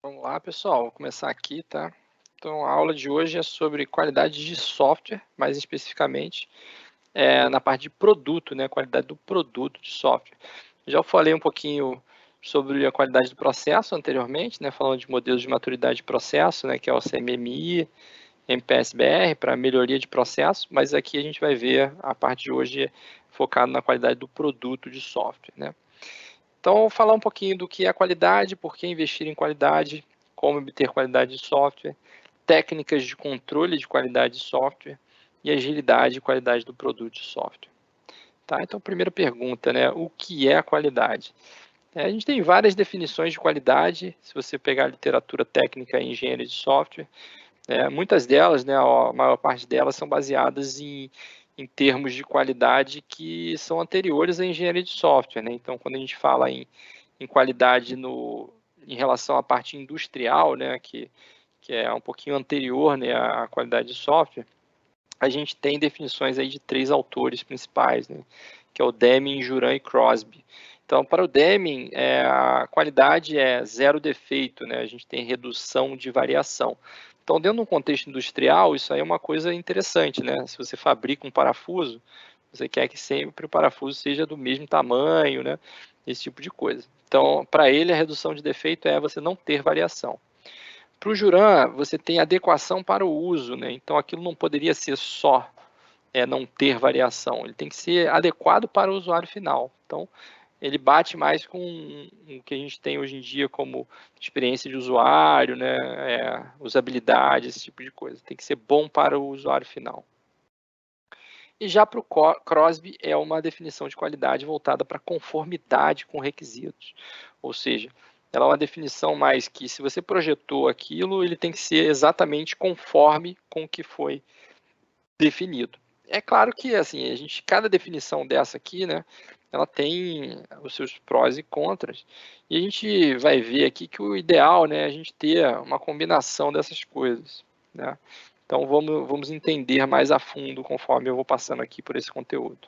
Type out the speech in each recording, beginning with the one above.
Vamos lá, pessoal, vou começar aqui, tá? Então, a aula de hoje é sobre qualidade de software, mais especificamente na parte de produto, né? Qualidade do produto de software. Já falei um pouquinho sobre a qualidade do processo anteriormente, né? Falando de modelos de maturidade de processo, né? Que é o CMMI, MPSBR, para melhoria de processo, mas aqui a gente vai ver a parte de hoje focada na qualidade do produto de software, né? Então, vou falar um pouquinho do que é qualidade, por que investir em qualidade, como obter qualidade de software, técnicas de controle de qualidade de software e agilidade e qualidade do produto de software. Tá? Então, primeira pergunta, né? O que é a qualidade? A gente tem várias definições de qualidade, se você pegar a literatura técnica em engenharia de software, muitas delas, né, a maior parte delas são baseadas em termos de qualidade que são anteriores à engenharia de software, né? Então, quando a gente fala em qualidade em relação à parte industrial, né, que é um pouquinho anterior, né, à qualidade de software, a gente tem definições aí de 3 autores principais, né, que é o Deming, Juran e Crosby. Então, para o Deming, a qualidade é zero defeito, né, a gente tem redução de variação. Então, dentro de um contexto industrial, isso aí é uma coisa interessante, né? Se você fabrica um parafuso, você quer que sempre o parafuso seja do mesmo tamanho, né? Esse tipo de coisa. Então, para ele, a redução de defeito é você não ter variação. Para o Juran, você tem adequação para o uso, né? Então, aquilo não poderia ser só não ter variação, ele tem que ser adequado para o usuário final. Então, ele bate mais com o que a gente tem hoje em dia como experiência de usuário, né? Usabilidade, esse tipo de coisa. Tem que ser bom para o usuário final. E já para o Crosby é uma definição de qualidade voltada para conformidade com requisitos. Ou seja, ela é uma definição mais que se você projetou aquilo, ele tem que ser exatamente conforme com o que foi definido. É claro que assim, cada definição dessa aqui, né, ela tem os seus prós e contras. E a gente vai ver aqui que o ideal, né, é a gente ter uma combinação dessas coisas, né? Então vamos entender mais a fundo conforme eu vou passando aqui por esse conteúdo.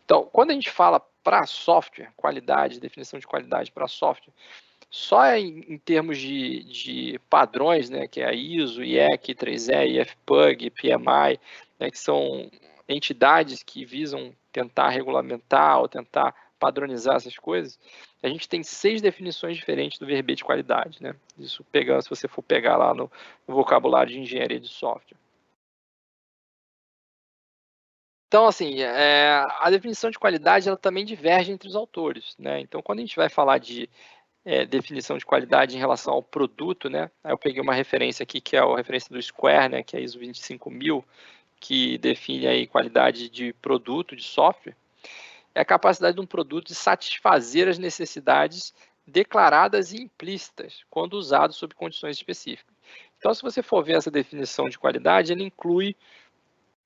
Então, quando a gente fala para software, qualidade, definição de qualidade para software, só em termos de padrões, né, que é a ISO, IEC, 3E, IFPUG, PMI, né, que são entidades que visam tentar regulamentar ou tentar padronizar essas coisas, a gente tem 6 definições diferentes do verbete de qualidade, né? Isso pegando, se você for pegar lá no vocabulário de engenharia de software. Então, assim, a definição de qualidade ela também diverge entre os autores, né? Então, quando a gente vai falar de definição de qualidade em relação ao produto, né? Aí eu peguei uma referência aqui que é a referência do Square, né? Que é a ISO 25000, que define aí qualidade de produto, de software. É a capacidade de um produto de satisfazer as necessidades declaradas e implícitas quando usado sob condições específicas. Então, se você for ver essa definição de qualidade, ele inclui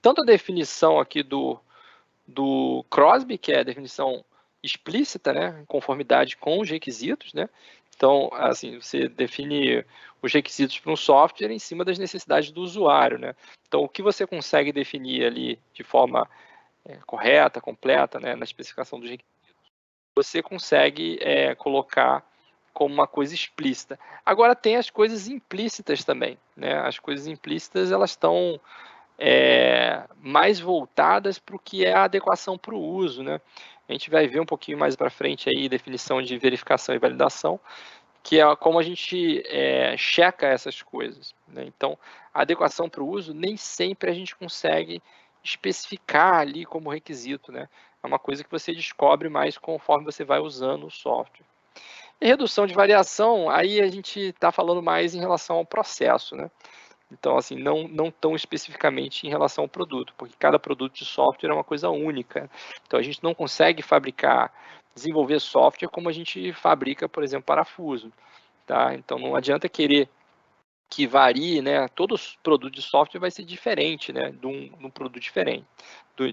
tanto a definição aqui do Crosby, que é a definição explícita, né, em conformidade com os requisitos, né? Então, assim, você define os requisitos para um software em cima das necessidades do usuário, né? Então, o que você consegue definir ali de forma correta, completa, né, na especificação dos requisitos, você consegue colocar como uma coisa explícita. Agora, tem as coisas implícitas também, né? As coisas implícitas, elas estão mais voltadas para o que é a adequação para o uso, né? A gente vai ver um pouquinho mais para frente aí definição de verificação e validação, que é como a gente checa essas coisas, né? Então, a adequação para o uso nem sempre a gente consegue especificar ali como requisito, né? É uma coisa que você descobre mais conforme você vai usando o software. E redução de variação, aí a gente está falando mais em relação ao processo, né? Então, assim, não tão especificamente em relação ao produto, porque cada produto de software é uma coisa única. Então, a gente não consegue desenvolver software como a gente fabrica, por exemplo, parafuso. Tá? Então, não adianta querer que varie, né? Todo produto de software vai ser diferente, né? De um produto diferente,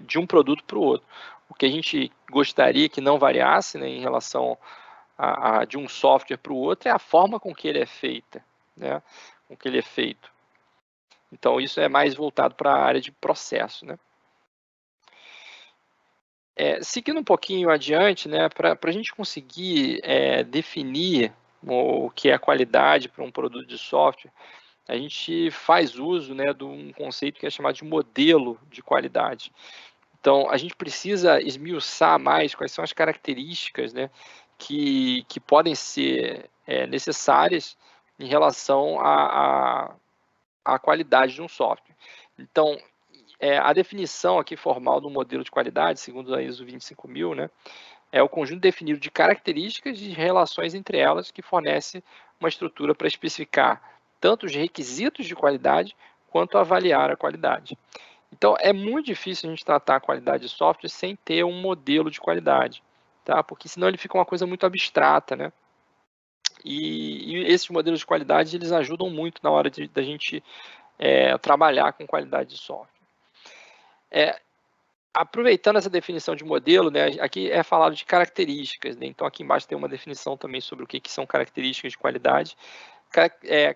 de um produto para o outro. O que a gente gostaria que não variasse, né, em relação de um software para o outro é a forma com que ele é feito, né? Com que ele é feito. Então, isso é mais voltado para a área de processo, né? Seguindo um pouquinho adiante, né, para a gente conseguir definir o que é qualidade para um produto de software, a gente faz uso, né, de um conceito que é chamado de modelo de qualidade. Então, a gente precisa esmiuçar mais quais são as características, né, que podem ser necessárias em relação à qualidade de um software. Então, a definição aqui formal do modelo de qualidade, segundo a ISO 25000, né, é o conjunto definido de características e relações entre elas que fornece uma estrutura para especificar tanto os requisitos de qualidade quanto avaliar a qualidade. Então, é muito difícil a gente tratar a qualidade de software sem ter um modelo de qualidade, tá? Porque senão ele fica uma coisa muito abstrata, né? E esses modelos de qualidade, eles ajudam muito na hora da gente trabalhar com qualidade de software. Aproveitando essa definição de modelo, né, aqui é falado de características, né? Então aqui embaixo tem uma definição também sobre o que são características de qualidade.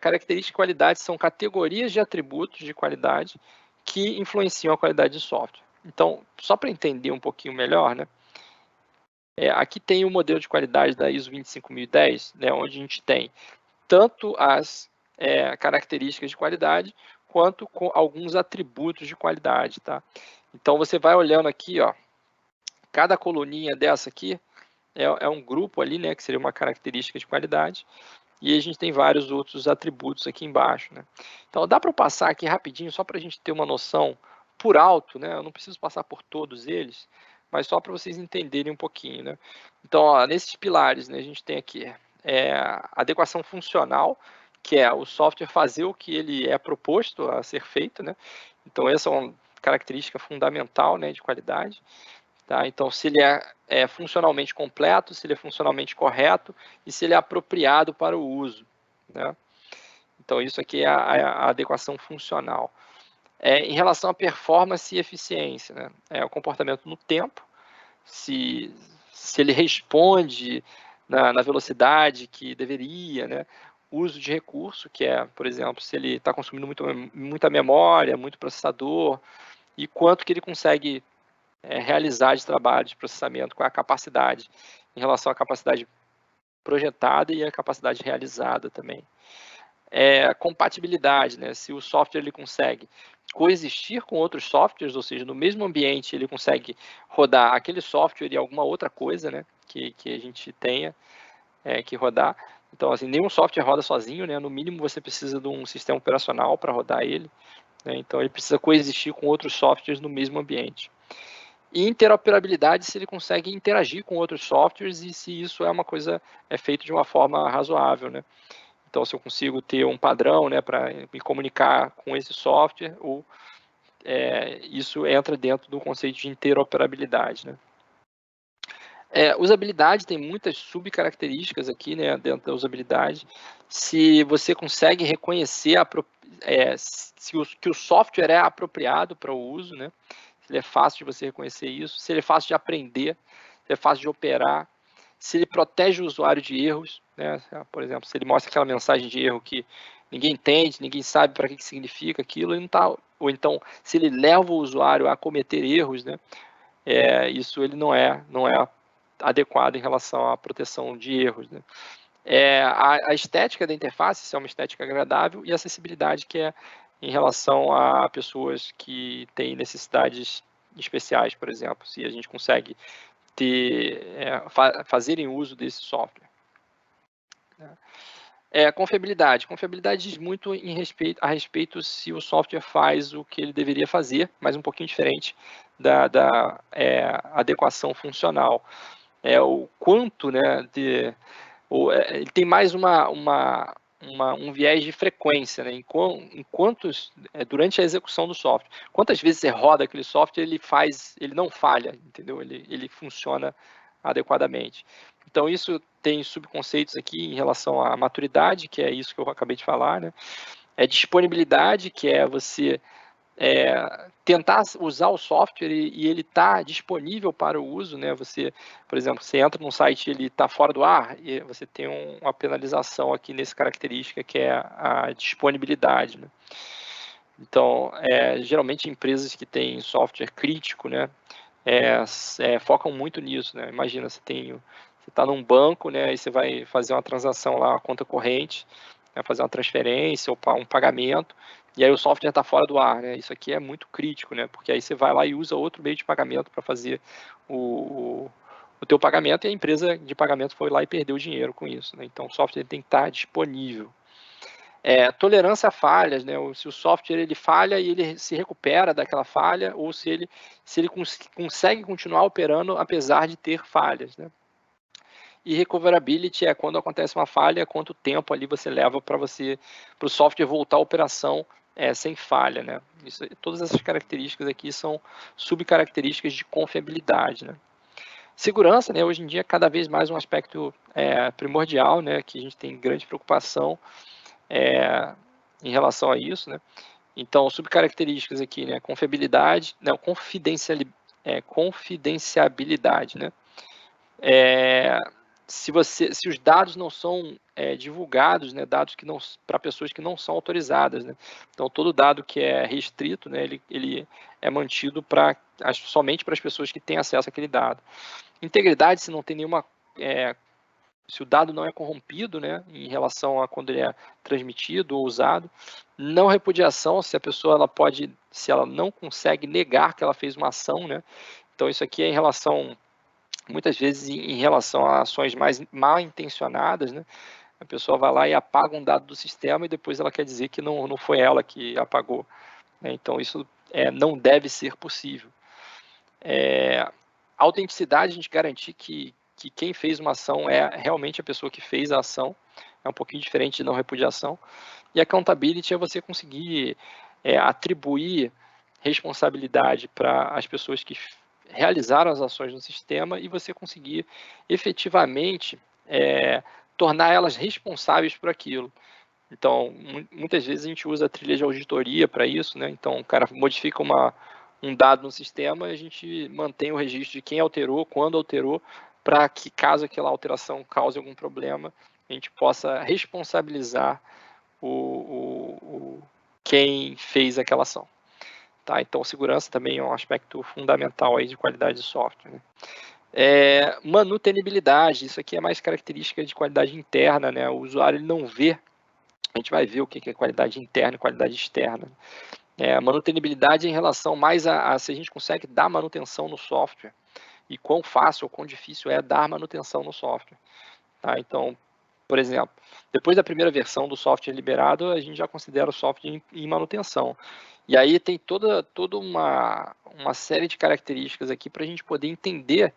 Características de qualidade são categorias de atributos de qualidade que influenciam a qualidade de software. Então, só para entender um pouquinho melhor, né, aqui tem o modelo de qualidade da ISO 25010, né, onde a gente tem tanto as características de qualidade quanto com alguns atributos de qualidade, tá? Então você vai olhando aqui, ó, cada coluninha dessa aqui é um grupo ali, né, que seria uma característica de qualidade, e a gente tem vários outros atributos aqui embaixo, né? Então dá para passar aqui rapidinho, só para a gente ter uma noção por alto, né? Eu não preciso passar por todos eles, mas só para vocês entenderem um pouquinho, né? Então, ó, nesses pilares, né, a gente tem aqui adequação funcional, que é o software fazer o que ele é proposto a ser feito, né? Então essa é uma característica fundamental, né, de qualidade. Tá? Então, se ele é funcionalmente completo, se ele é funcionalmente correto e se ele é apropriado para o uso, né? Então, isso aqui é a adequação funcional. Em relação à performance e eficiência, né? É o comportamento no tempo, se ele responde na velocidade que deveria, né? Uso de recurso, que é, por exemplo, se ele está consumindo muita memória, muito processador, e quanto que ele consegue realizar de trabalho, de processamento, com a capacidade, em relação à capacidade projetada e a capacidade realizada também. Compatibilidade, né? Se o software ele consegue coexistir com outros softwares, ou seja, no mesmo ambiente ele consegue rodar aquele software e alguma outra coisa, né, que a gente tenha que rodar. Então, assim, nenhum software roda sozinho, né? No mínimo você precisa de um sistema operacional para rodar ele, né? Então ele precisa coexistir com outros softwares no mesmo ambiente. E interoperabilidade, se ele consegue interagir com outros softwares e se isso é uma coisa feito de uma forma razoável, né? Então, se eu consigo ter um padrão, né, para me comunicar com esse software, ou isso entra dentro do conceito de interoperabilidade, né? Usabilidade tem muitas subcaracterísticas aqui, né, dentro da usabilidade. Se você consegue reconhecer que o software é apropriado para o uso, né? Se ele é fácil de você reconhecer isso, se ele é fácil de aprender, se ele é fácil de operar, se ele protege o usuário de erros, né? Por exemplo, se ele mostra aquela mensagem de erro que ninguém entende, ninguém sabe para que significa aquilo, ele não tá, ou então se ele leva o usuário a cometer erros, né? Isso ele não é adequado em relação à proteção de erros, né? A estética da interface, se é uma estética agradável, e a acessibilidade, que é em relação a pessoas que têm necessidades especiais, por exemplo, se a gente consegue fazerem uso desse software. Confiabilidade. Confiabilidade diz muito a respeito se o software faz o que ele deveria fazer, mas um pouquinho diferente da adequação funcional. O quanto, né, ele tem mais um viés de frequência, né? Durante a execução do software. Quantas vezes você roda aquele software, ele não falha, entendeu? Ele funciona adequadamente. Então, isso tem subconceitos aqui em relação à maturidade, que é isso que eu acabei de falar, né? Disponibilidade, que é você tentar usar o software e ele está disponível para o uso, né? Você, por exemplo, você entra num site e ele está fora do ar, e você tem uma penalização aqui nessa característica, que é a disponibilidade, né? Então, geralmente empresas que têm software crítico, né, focam muito nisso, né? Imagina, você Você está num banco, né, e você vai fazer uma transação lá, uma conta corrente, vai fazer uma transferência ou um pagamento, e aí o software está fora do ar, né? Isso aqui é muito crítico, né? Porque aí você vai lá e usa outro meio de pagamento para fazer o teu pagamento, e a empresa de pagamento foi lá e perdeu o dinheiro com isso, né? Então o software tem que estar disponível. Tolerância a falhas, né? Se o software ele falha e ele se recupera daquela falha, ou se ele consegue continuar operando apesar de ter falhas, né? E recoverability é quando acontece uma falha, quanto tempo ali você leva para o software voltar à operação sem falha, né? Todas essas características aqui são subcaracterísticas de confiabilidade, né? Segurança, né? Hoje em dia é cada vez mais um aspecto primordial, né? Que a gente tem grande preocupação em relação a isso, né? Então, subcaracterísticas aqui, né? Confiabilidade, não, confidenciabilidade, né? Se os dados não são divulgados, né, dados que não para pessoas que não são autorizadas, né? Então todo dado que é restrito, né, ele é mantido somente para as pessoas que têm acesso àquele dado. Integridade, se não tem nenhuma se o dado não é corrompido, né, em relação a quando ele é transmitido ou usado. Não repudiação, se a pessoa se ela não consegue negar que ela fez uma ação, né? Então isso aqui é em relação muitas vezes em relação a ações mais mal intencionadas, né? A pessoa vai lá e apaga um dado do sistema e depois ela quer dizer que não foi ela que apagou, né? Então isso não deve ser possível. Autenticidade, a gente garantir que quem fez uma ação é realmente a pessoa que fez a ação, é um pouquinho diferente de não repudiação. E accountability é você conseguir atribuir responsabilidade para as pessoas que realizaram as ações no sistema e você conseguir efetivamente tornar elas responsáveis por aquilo. Então, muitas vezes a gente usa a trilha de auditoria para isso, né? Então, o cara modifica um dado no sistema e a gente mantém o registro de quem alterou, quando alterou, para que, caso aquela alteração cause algum problema, a gente possa responsabilizar quem fez aquela ação. Tá? Então, segurança também é um aspecto fundamental aí de qualidade de software, né? Manutenibilidade, isso aqui é mais característica de qualidade interna, né? O usuário ele não vê, a gente vai ver o que é qualidade interna e qualidade externa. Manutenibilidade em relação mais a se a gente consegue dar manutenção no software e quão fácil ou quão difícil é dar manutenção no software. Tá? Então, por exemplo, depois da primeira versão do software liberado, a gente já considera o software em manutenção. E aí tem toda uma série de características aqui para a gente poder entender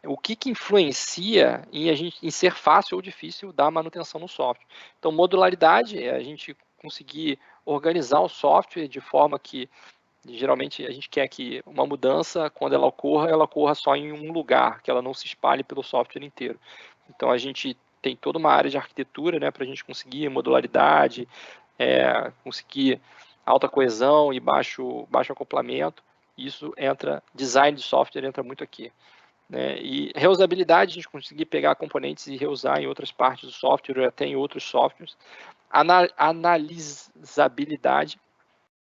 o que influencia em ser fácil ou difícil dar manutenção no software. Então, modularidade é a gente conseguir organizar o software de forma que, geralmente, a gente quer que uma mudança, quando ela ocorra só em um lugar, que ela não se espalhe pelo software inteiro. Então, a gente tem toda uma área de arquitetura, né, para a gente conseguir modularidade, conseguir alta coesão e baixo acoplamento. Isso design de software entra muito aqui. Né? E reusabilidade, a gente conseguir pegar componentes e reusar em outras partes do software ou até em outros softwares. Analisabilidade,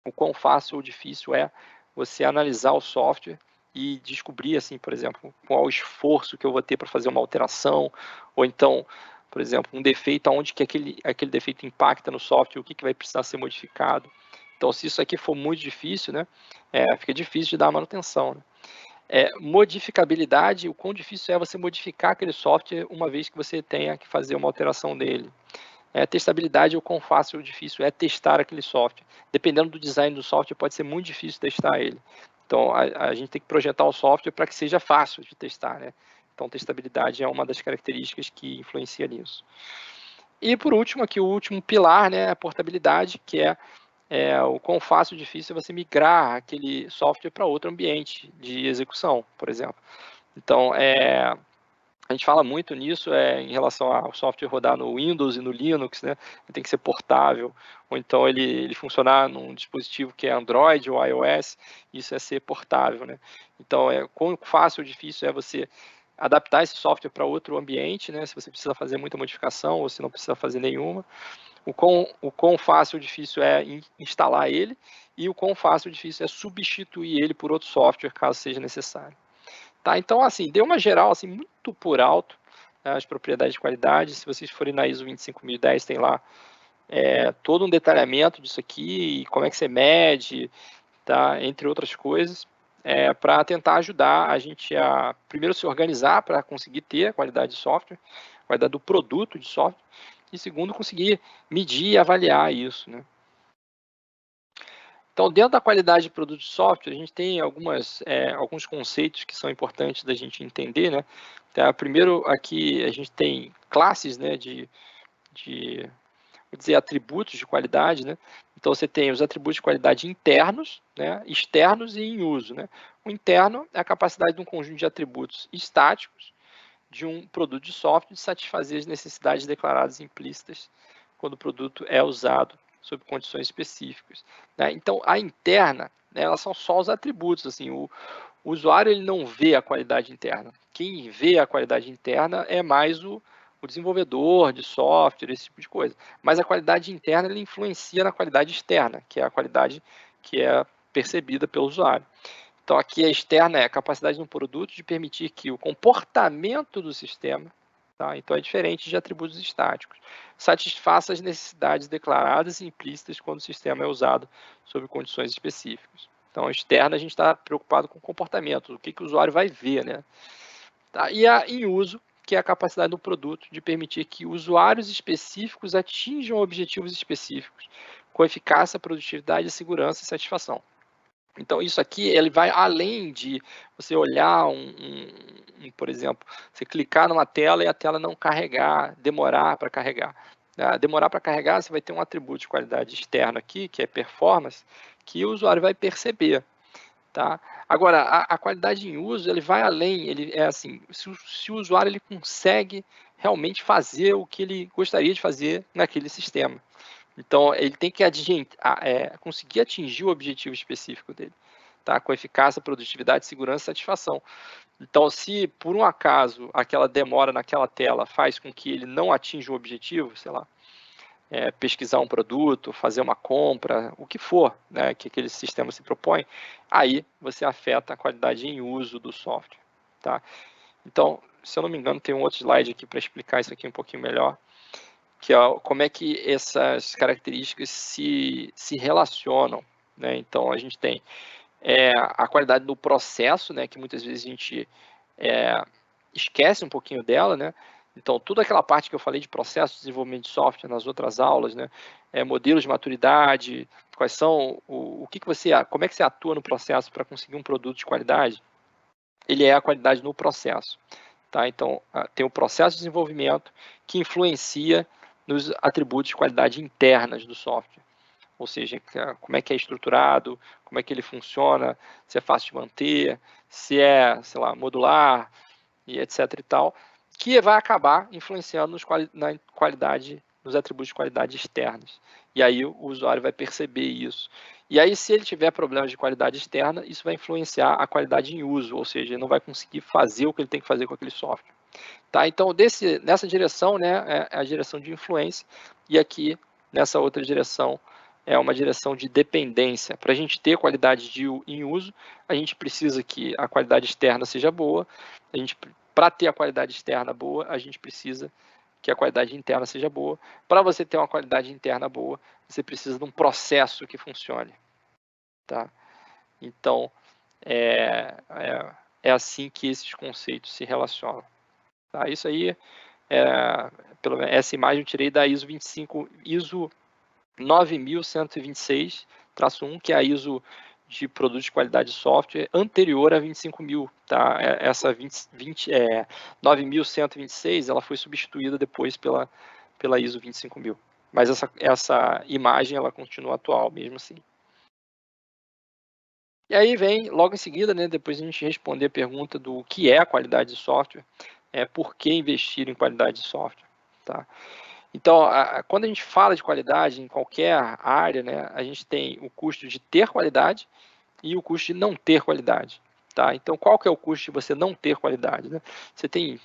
o quão fácil ou difícil é você analisar o software e descobrir, assim, por exemplo, qual o esforço que eu vou ter para fazer uma alteração, ou então, por exemplo, um defeito, aonde que aquele defeito impacta no software, o que vai precisar ser modificado. Então, se isso aqui for muito difícil, né, fica difícil de dar manutenção, né? Modificabilidade, o quão difícil é você modificar aquele software uma vez que você tenha que fazer uma alteração dele. Testabilidade, o quão fácil ou difícil é testar aquele software. Dependendo do design do software, pode ser muito difícil testar ele. Então, a gente tem que projetar o software para que seja fácil de testar, né? Então, testabilidade é uma das características que influencia nisso. E, por último, aqui o último pilar, né, a portabilidade, que o quão fácil ou difícil é você migrar aquele software para outro ambiente de execução, por exemplo. Então, a gente fala muito nisso em relação ao software rodar no Windows e no Linux, né? Ele tem que ser portável, ou então ele funcionar num dispositivo que é Android ou iOS, isso é ser portável, né? Então, quão fácil ou difícil é você adaptar esse software para outro ambiente, né? Se você precisa fazer muita modificação ou se não precisa fazer nenhuma. O quão fácil ou difícil é instalar ele e o quão fácil ou difícil é substituir ele por outro software, caso seja necessário. Tá? Então, assim, deu uma geral assim, muito por alto, né, as propriedades de qualidade. Se vocês forem na ISO 25010, tem lá todo um detalhamento disso aqui, como é que você mede, tá? Entre outras coisas, para tentar ajudar a gente a, primeiro, se organizar para conseguir ter a qualidade de software, a qualidade do produto de software, e segundo, conseguir medir e avaliar isso, né? Então, dentro da qualidade de produto de software, a gente tem alguns conceitos que são importantes da gente entender, né? Então, primeiro, aqui a gente tem classes, né, vou dizer, atributos de qualidade, né? Então, você tem os atributos de qualidade internos, né, externos e em uso, né? O interno é a capacidade de um conjunto de atributos estáticos de um produto de software de satisfazer as necessidades declaradas implícitas quando o produto é usado sob condições específicas, né? Então, a interna, né, elas são só os atributos, assim, o usuário ele não vê a qualidade interna. Quem vê a qualidade interna é mais o desenvolvedor de software, esse tipo de coisa. Mas a qualidade interna ele influencia na qualidade externa, que é a qualidade que é percebida pelo usuário. Então, aqui a externa é a capacidade de um produto de permitir que o comportamento do sistema, tá? Então é diferente de atributos estáticos, satisfaça as necessidades declaradas e implícitas quando o sistema é usado sob condições específicas. Então, externa a gente está preocupado com o comportamento, o que o usuário vai ver, né? Tá? E a em uso, que é a capacidade do produto de permitir que usuários específicos atinjam objetivos específicos com eficácia, produtividade, segurança e satisfação. Então, isso aqui ele vai além de você olhar por exemplo, você clicar numa tela e a tela não carregar, demorar para carregar. Demorar para carregar, você vai ter um atributo de qualidade externo aqui, que é performance, que o usuário vai perceber. Tá? Agora, a qualidade em uso, ele vai além, ele é assim, se o usuário ele consegue realmente fazer o que ele gostaria de fazer naquele sistema. Então, ele tem que conseguir atingir o objetivo específico dele, tá? Com eficácia, produtividade, segurança e satisfação. Então, se por um acaso aquela demora naquela tela faz com que ele não atinja o objetivo, sei lá, pesquisar um produto, fazer uma compra, o que for, né, que aquele sistema se propõe, aí você afeta a qualidade em uso do software, tá? Então, se eu não me engano, tem um outro slide aqui para explicar isso aqui um pouquinho melhor, que é como é que essas características se relacionam, né? Então, a gente tem a qualidade do processo, né, que muitas vezes a gente esquece um pouquinho dela, né? Então, toda aquela parte que eu falei de processo de desenvolvimento de software nas outras aulas, né? Modelos de maturidade, quais são, como é que você atua no processo para conseguir um produto de qualidade? Ele é a qualidade no processo, tá? Então, tem o processo de desenvolvimento que influencia nos atributos de qualidade internas do software. Ou seja, como é que é estruturado, como é que ele funciona, se é fácil de manter, se é, sei lá, modular, e etc e tal, que vai acabar influenciando na qualidade, nos atributos de qualidade externos. E aí o usuário vai perceber isso. E aí, se ele tiver problemas de qualidade externa, isso vai influenciar a qualidade em uso, ou seja, ele não vai conseguir fazer o que ele tem que fazer com aquele software. Tá? Então, nessa direção, né, é a direção de influência, e aqui, nessa outra direção, é uma direção de dependência. Para a gente ter qualidade em uso, a gente precisa que a qualidade externa seja boa, para ter a qualidade externa boa, a gente precisa que a qualidade interna seja boa. Para você ter uma qualidade interna boa, você precisa de um processo que funcione. Tá? Então, é assim que esses conceitos se relacionam. Tá? Isso aí, essa imagem eu tirei da ISO 9126-1, que é a ISO de produtos de qualidade de software anterior a 25.000. Tá? Essa 9126, ela foi substituída depois pela ISO 25.000. Mas essa imagem ela continua atual mesmo assim. E aí vem, logo em seguida, né, depois a gente responder a pergunta do que é a qualidade de software, por que investir em qualidade de software. Tá? Então, quando a gente fala de qualidade em qualquer área, né, a gente tem o custo de ter qualidade e o custo de não ter qualidade. Tá? Então, qual que é o custo de você não ter qualidade? Né? Você tem,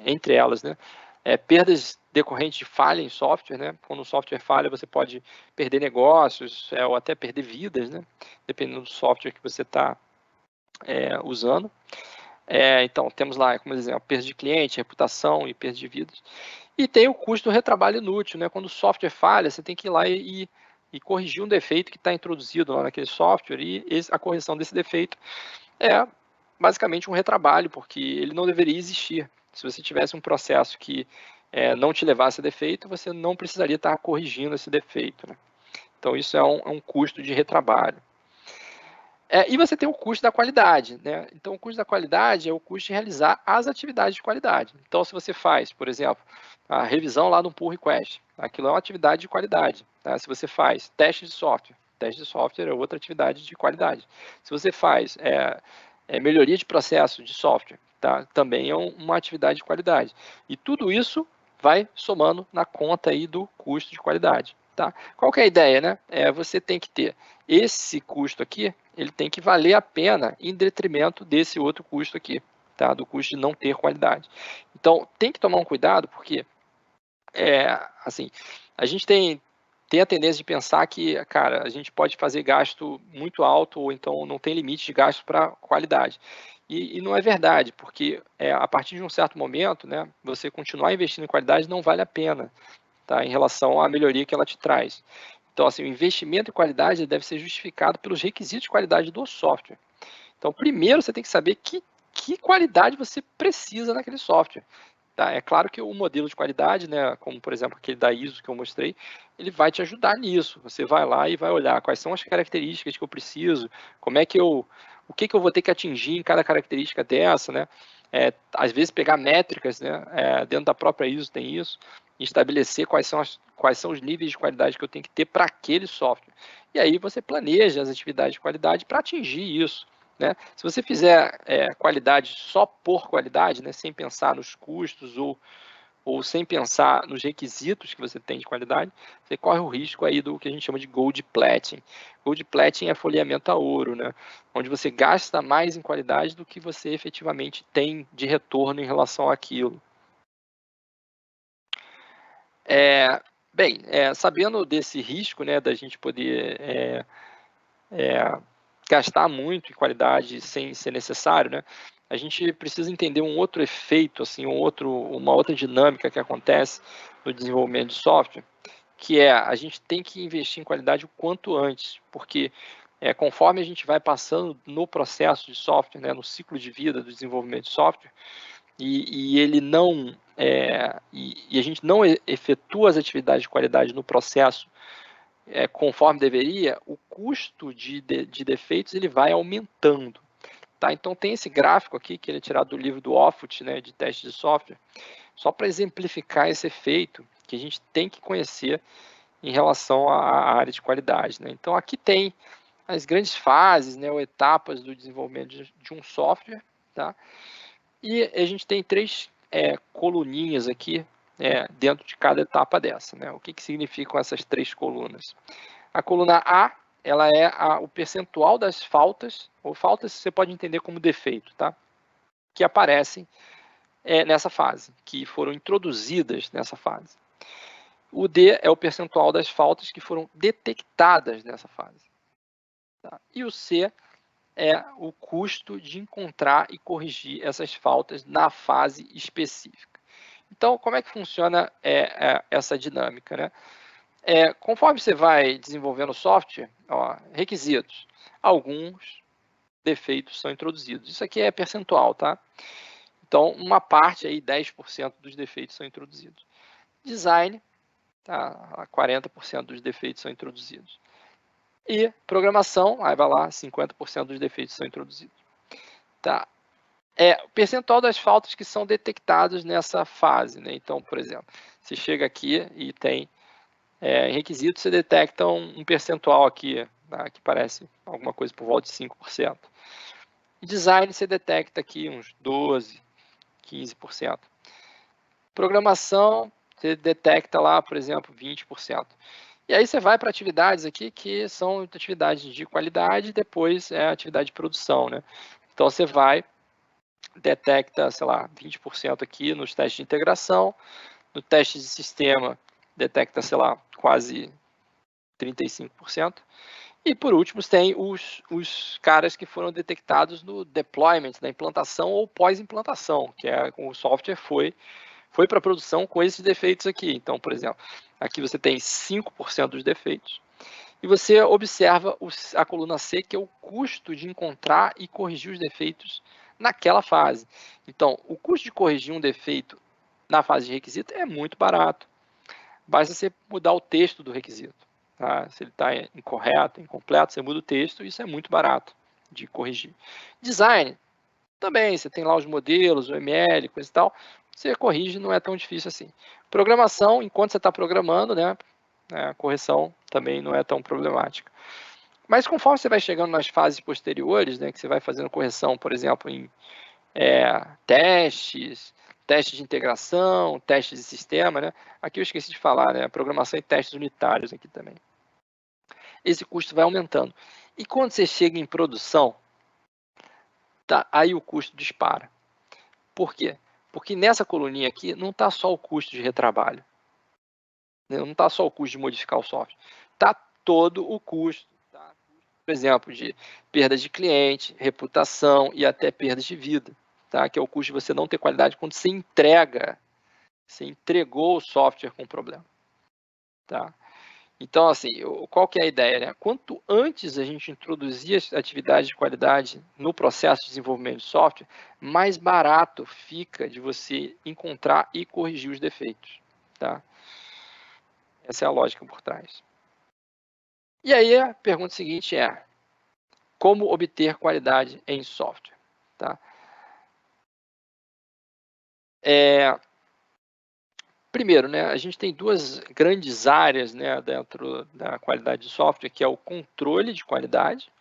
entre elas, né, perdas decorrentes de falha em software. Né? Quando o software falha, você pode perder negócios ou até perder vidas, né? Dependendo do software que você está usando. Então, temos lá, como exemplo, perda de cliente, reputação e perda de vidas. E tem o custo do retrabalho inútil, né? Quando o software falha, você tem que ir lá e corrigir um defeito que está introduzido lá naquele software, e a correção desse defeito é basicamente um retrabalho, porque ele não deveria existir. Se você tivesse um processo que não te levasse a defeito, você não precisaria estar corrigindo esse defeito, né? Então, isso é um custo de retrabalho. E você tem o custo da qualidade, né? Então, o custo da qualidade é o custo de realizar as atividades de qualidade. Então, se você faz, por exemplo, a revisão lá no pull request, aquilo é uma atividade de qualidade. Tá? Se você faz teste de software é outra atividade de qualidade. Se você faz melhoria de processo de software, tá? Também é uma atividade de qualidade. E tudo isso vai somando na conta aí do custo de qualidade. Tá? Qual que é a ideia, né? Você tem que ter esse custo aqui, ele tem que valer a pena em detrimento desse outro custo aqui, tá? Do custo de não ter qualidade. Então, tem que tomar um cuidado, porque assim, a gente tem a tendência de pensar que, cara, a gente pode fazer gasto muito alto, ou então não tem limite de gasto para qualidade. E não é verdade, porque a partir de um certo momento, né, você continuar investindo em qualidade não vale a pena, tá, em relação à melhoria que ela te traz. Então, assim, o investimento em qualidade deve ser justificado pelos requisitos de qualidade do software. Então, primeiro você tem que saber que qualidade você precisa naquele software. Tá? É claro que o modelo de qualidade, né, como por exemplo aquele da ISO que eu mostrei, ele vai te ajudar nisso. Você vai lá e vai olhar quais são as características que eu preciso, o que eu vou ter que atingir em cada característica dessa, né? Às vezes pegar métricas, né, dentro da própria ISO tem isso, e estabelecer quais são os níveis de qualidade que eu tenho que ter para aquele software. E aí você planeja as atividades de qualidade para atingir isso. Né? Se você fizer qualidade só por qualidade, né, sem pensar nos custos ou sem pensar nos requisitos que você tem de qualidade, você corre o risco aí do que a gente chama de gold plating. Gold plating é folheamento a ouro, né? Onde você gasta mais em qualidade do que você efetivamente tem de retorno em relação àquilo. Bem, sabendo desse risco, né, da gente poder gastar muito em qualidade sem ser necessário, né? A gente precisa entender um outro efeito, assim, uma outra dinâmica que acontece no desenvolvimento de software, que a gente tem que investir em qualidade o quanto antes, porque conforme a gente vai passando no processo de software, né, no ciclo de vida do desenvolvimento de software, e ele não e a gente não efetua as atividades de qualidade no processo conforme deveria, o custo de defeitos ele vai aumentando. Tá? Então tem esse gráfico aqui, que ele é tirado do livro do Offutt, né, de teste de software, só para exemplificar esse efeito que a gente tem que conhecer em relação à área de qualidade. Né? Então aqui tem as grandes fases, né, ou etapas do desenvolvimento de um software, tá? E a gente tem três coluninhas aqui dentro de cada etapa dessa. Né? O que significam essas três colunas? A coluna A, ela é o percentual das faltas, ou faltas você pode entender como defeito, tá? Que aparecem nessa fase, que foram introduzidas nessa fase. O D é o percentual das faltas que foram detectadas nessa fase. Tá? E o C é o custo de encontrar e corrigir essas faltas na fase específica. Então, como é que funciona essa dinâmica, né? Conforme você vai desenvolvendo o software, requisitos, alguns defeitos são introduzidos. Isso aqui é percentual, tá? Então, uma parte aí, 10% dos defeitos são introduzidos. Design, tá? 40% dos defeitos são introduzidos. E programação, aí vai lá, 50% dos defeitos são introduzidos. Tá? O percentual das faltas que são detectadas nessa fase, né? Então, por exemplo, você chega aqui e tem em requisitos, você detecta um percentual aqui, tá, que parece alguma coisa por volta de 5%. Em design, você detecta aqui uns 12%, 15%. Programação, você detecta lá, por exemplo, 20%. E aí você vai para atividades aqui que são atividades de qualidade e depois atividade de produção, né? Então você vai, detecta, sei lá, 20% aqui nos testes de integração, no teste de sistema detecta, sei lá, quase 35%, E por último, tem os caras que foram detectados no deployment, na implantação ou pós-implantação, que é o software foi para a produção com esses defeitos aqui. Então, por exemplo, aqui você tem 5% dos defeitos. E você observa a coluna C, que é o custo de encontrar e corrigir os defeitos naquela fase. Então, o custo de corrigir um defeito na fase de requisito é muito barato. Basta você mudar o texto do requisito. Tá? Se ele está incorreto, incompleto, você muda o texto, isso é muito barato de corrigir. Design, também, você tem lá os modelos, o ML, coisa e tal, você corrige, não é tão difícil assim. Programação, enquanto você está programando, né, a correção também não é tão problemática. Mas conforme você vai chegando nas fases posteriores, né, que você vai fazendo correção, por exemplo, em testes de integração, testes de sistema, né? Aqui eu esqueci de falar, né? Programação e testes unitários aqui também. Esse custo vai aumentando. E quando você chega em produção, tá, aí o custo dispara. Por quê? Porque nessa coluninha aqui não está só o custo de retrabalho. Não está só o custo de modificar o software. Está todo o custo, tá? Por exemplo, de perda de cliente, reputação e até perda de vida. Tá? Que é o custo de você não ter qualidade quando você entregou o software com problema. Tá? Então, assim, qual que é a ideia? Né? Quanto antes a gente introduzir as atividades de qualidade no processo de desenvolvimento de software, mais barato fica de você encontrar e corrigir os defeitos. Tá? Essa é a lógica por trás. E aí a pergunta seguinte é, como obter qualidade em software? Tá? Primeiro, né, a gente tem duas grandes áreas, né, dentro da qualidade de software, que é o controle de qualidade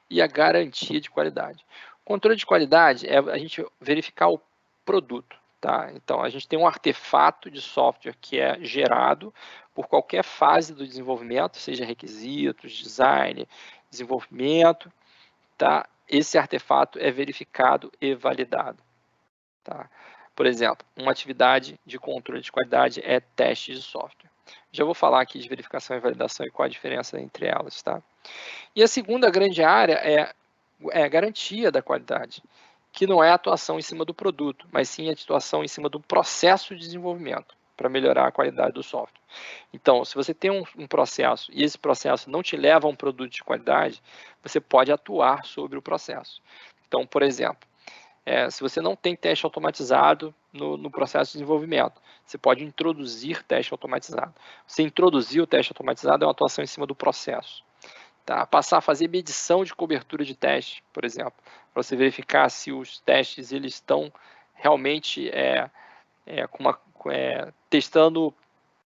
e a garantia de qualidade. O controle de qualidade é a gente verificar o produto. Tá? Então, a gente tem um artefato de software que é gerado por qualquer fase do desenvolvimento, seja requisitos, design, desenvolvimento. Tá? Esse artefato é verificado e validado. Tá? Por exemplo, uma atividade de controle de qualidade é teste de software. Já vou falar aqui de verificação e validação e qual a diferença entre elas. Tá? E a segunda grande área é a garantia da qualidade, que não é a atuação em cima do produto, mas sim a atuação em cima do processo de desenvolvimento para melhorar a qualidade do software. Então, se você tem um processo e esse processo não te leva a um produto de qualidade, você pode atuar sobre o processo. Então, por exemplo, se você não tem teste automatizado no processo de desenvolvimento, você pode introduzir teste automatizado. Você introduzir o teste automatizado é uma atuação em cima do processo. Tá? Passar a fazer medição de cobertura de teste, por exemplo, para você verificar se os testes eles estão realmente testando,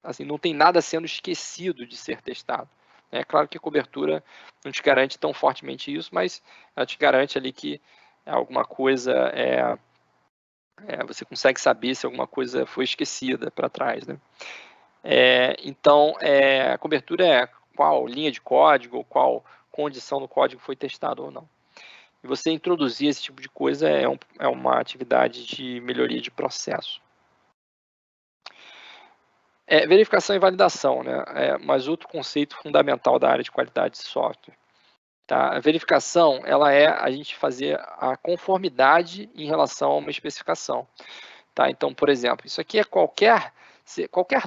assim, não tem nada sendo esquecido de ser testado. É claro que a cobertura não te garante tão fortemente isso, mas ela te garante ali que alguma coisa você consegue saber se alguma coisa foi esquecida para trás, né? Então, a cobertura é qual linha de código, ou qual condição do código foi testado ou não. E você introduzir esse tipo de coisa é uma atividade de melhoria de processo. Verificação e validação, né? Mas outro conceito fundamental da área de qualidade de software. Tá? A verificação, ela é a gente fazer a conformidade em relação a uma especificação. Tá? Então, por exemplo, isso aqui é qualquer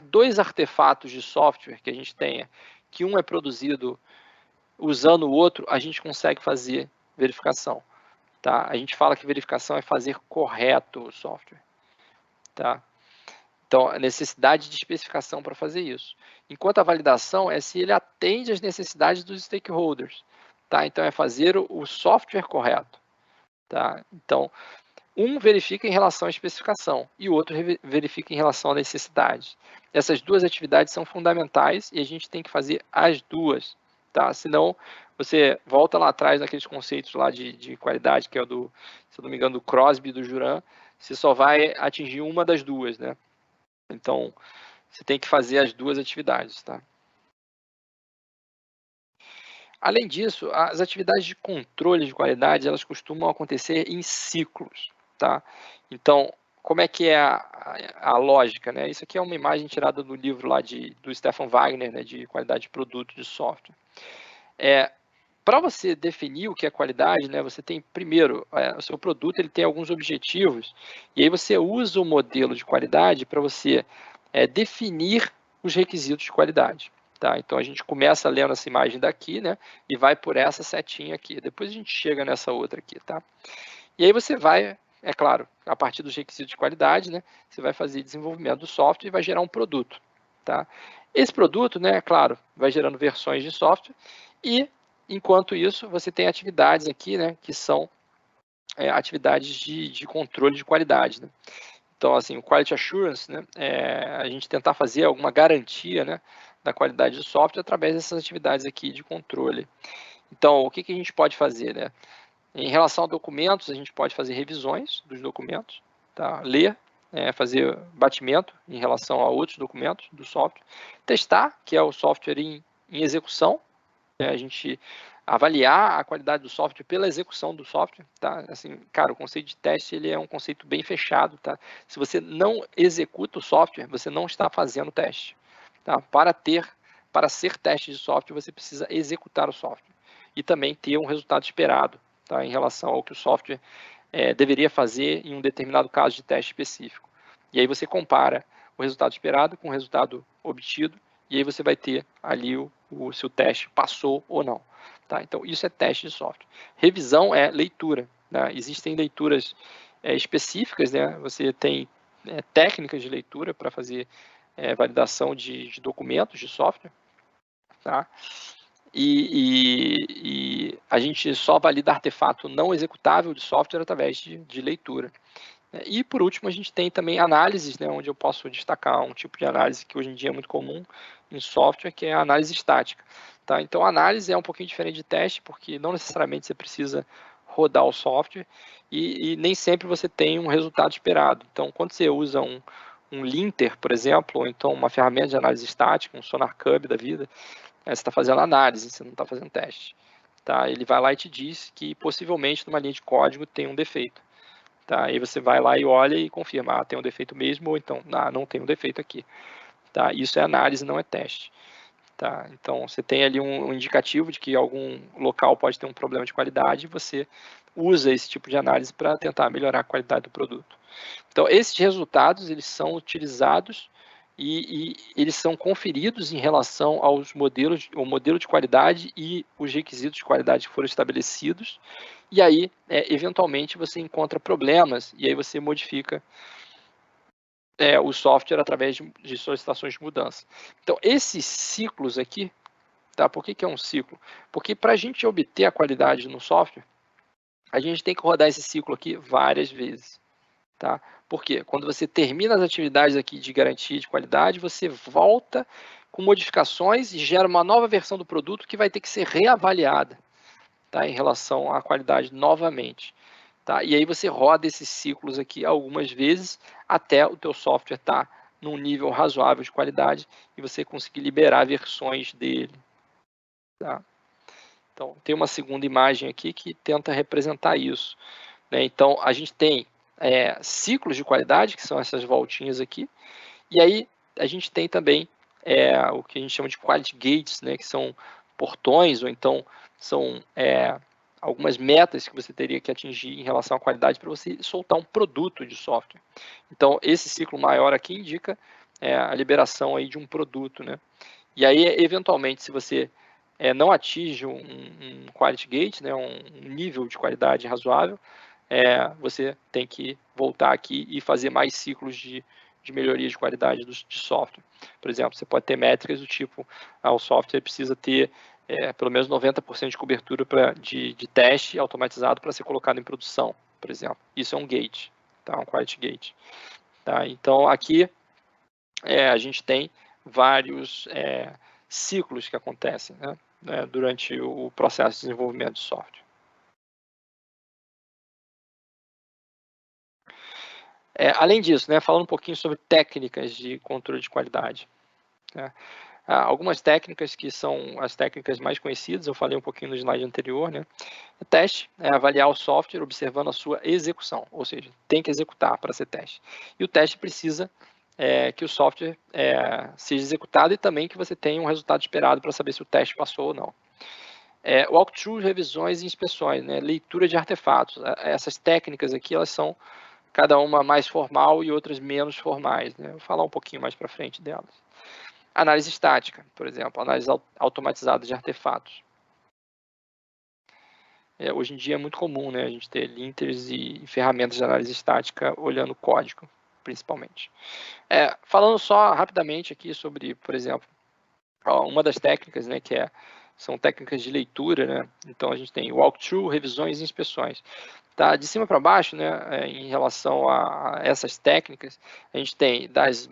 dois artefatos de software que a gente tenha, que um é produzido usando o outro, a gente consegue fazer verificação. Tá? A gente fala que verificação é fazer correto o software. Tá? Então, a necessidade de especificação para fazer isso. Enquanto a validação é se ele atende às necessidades dos stakeholders. Tá? Então, é fazer o software correto. Tá? Então, um verifica em relação à especificação e o outro verifica em relação à necessidade. Essas duas atividades são fundamentais e a gente tem que fazer as duas. Tá? Senão, você volta lá atrás naqueles conceitos lá de qualidade, que é do, se eu não me engano, do Crosby e do Juran, você só vai atingir uma das duas, né? Então, você tem que fazer as duas atividades, tá? Além disso, as atividades de controle de qualidade, elas costumam acontecer em ciclos, tá? Então, como é que é a lógica, né? Isso aqui é uma imagem tirada do livro lá do Stefan Wagner, né, de qualidade de produto de software. para você definir o que é qualidade, né, você tem, primeiro, o seu produto ele tem alguns objetivos, e aí você usa o modelo de qualidade para você definir os requisitos de qualidade. Tá? Então, a gente começa lendo essa imagem daqui, né, e vai por essa setinha aqui. Depois a gente chega nessa outra aqui. Tá? E aí você vai, é claro, a partir dos requisitos de qualidade, né, você vai fazer desenvolvimento do software e vai gerar um produto. Tá? Esse produto, né, é claro, vai gerando versões de software e, enquanto isso, você tem atividades aqui, né, que são atividades de controle de qualidade. Né? Então, assim, o Quality Assurance, né, a gente tentar fazer alguma garantia, né, da qualidade do software através dessas atividades aqui de controle. Então, o que a gente pode fazer? Né? Em relação a documentos, a gente pode fazer revisões dos documentos, tá? Ler, fazer batimento em relação a outros documentos do software. Testar, que é o software em execução, a gente avaliar a qualidade do software pela execução do software, tá? Assim, cara, o conceito de teste ele é um conceito bem fechado, tá? Se você não executa o software, você não está fazendo teste, tá? Para ser teste de software, você precisa executar o software e também ter um resultado esperado, tá? Em relação ao que o software deveria fazer em um determinado caso de teste específico. E aí você compara o resultado esperado com o resultado obtido e aí você vai ter ali se o teste passou ou não. Tá? Então, isso é teste de software. Revisão é leitura. Né? Existem leituras específicas, né? Você tem técnicas de leitura para fazer validação de documentos de software. Tá? E a gente só valida artefato não executável de software através de leitura. E, por último, a gente tem também análises, né, onde eu posso destacar um tipo de análise que hoje em dia é muito comum em software, que é a análise estática. Tá? Então, a análise é um pouquinho diferente de teste, porque não necessariamente você precisa rodar o software e nem sempre você tem um resultado esperado. Então, quando você usa um linter, por exemplo, ou então uma ferramenta de análise estática, um SonarQube da vida, você está fazendo análise, você não está fazendo teste. Tá? Ele vai lá e te diz que possivelmente numa linha de código tem um defeito. Tá? Aí você vai lá e olha e confirma, tem um defeito mesmo, ou então, não tem um defeito aqui. Tá? Isso é análise, não é teste. Tá? Então, você tem ali um indicativo de que algum local pode ter um problema de qualidade e você usa esse tipo de análise para tentar melhorar a qualidade do produto. Então, esses resultados, eles são utilizados e eles são conferidos em relação aos modelos, o modelo de qualidade e os requisitos de qualidade que foram estabelecidos. E aí, eventualmente, você encontra problemas e aí você modifica o software através de solicitações de mudança. Então, esses ciclos aqui, tá? Por que é um ciclo? Porque para a gente obter a qualidade no software, a gente tem que rodar esse ciclo aqui várias vezes. Tá? Porque quando você termina as atividades aqui de garantia de qualidade, você volta com modificações e gera uma nova versão do produto que vai ter que ser reavaliada, tá? Em relação à qualidade novamente. Tá? E aí você roda esses ciclos aqui algumas vezes até o teu software estar num nível razoável de qualidade e você conseguir liberar versões dele. Tá? Então, tem uma segunda imagem aqui que tenta representar isso. Né? Então, a gente tem ciclos de qualidade, que são essas voltinhas aqui, e aí a gente tem também o que a gente chama de quality gates, né, que são portões, ou então são algumas metas que você teria que atingir em relação à qualidade para você soltar um produto de software. Então, esse ciclo maior aqui indica a liberação aí de um produto. Né? E aí, eventualmente, se você não atinge um quality gate, né, um nível de qualidade razoável, você tem que voltar aqui e fazer mais ciclos de melhoria de qualidade de software. Por exemplo, você pode ter métricas do tipo, o software precisa ter pelo menos 90% de cobertura de teste automatizado para ser colocado em produção, por exemplo. Isso é um gate, tá? Um quality gate. Tá? Então, aqui a gente tem vários ciclos que acontecem, né, durante o processo de desenvolvimento de software. Além disso, né, falando um pouquinho sobre técnicas de controle de qualidade. Né? Algumas técnicas que são as técnicas mais conhecidas, eu falei um pouquinho no slide anterior, né? O teste é avaliar o software observando a sua execução, ou seja, tem que executar para ser teste. E o teste precisa que o software seja executado e também que você tenha um resultado esperado para saber se o teste passou ou não. Walkthrough, revisões e inspeções, né? Leitura de artefatos. Essas técnicas aqui, elas são cada uma mais formal e outras menos formais, né? Vou falar um pouquinho mais para frente delas. Análise estática, por exemplo, análise automatizada de artefatos. Hoje em dia é muito comum, né, a gente ter linters e ferramentas de análise estática olhando código, principalmente. Falando só rapidamente aqui sobre, por exemplo, uma das técnicas, né, são técnicas de leitura, né? Então a gente tem walkthrough, revisões e inspeções. Tá, de cima para baixo, né, em relação a essas técnicas, a gente tem das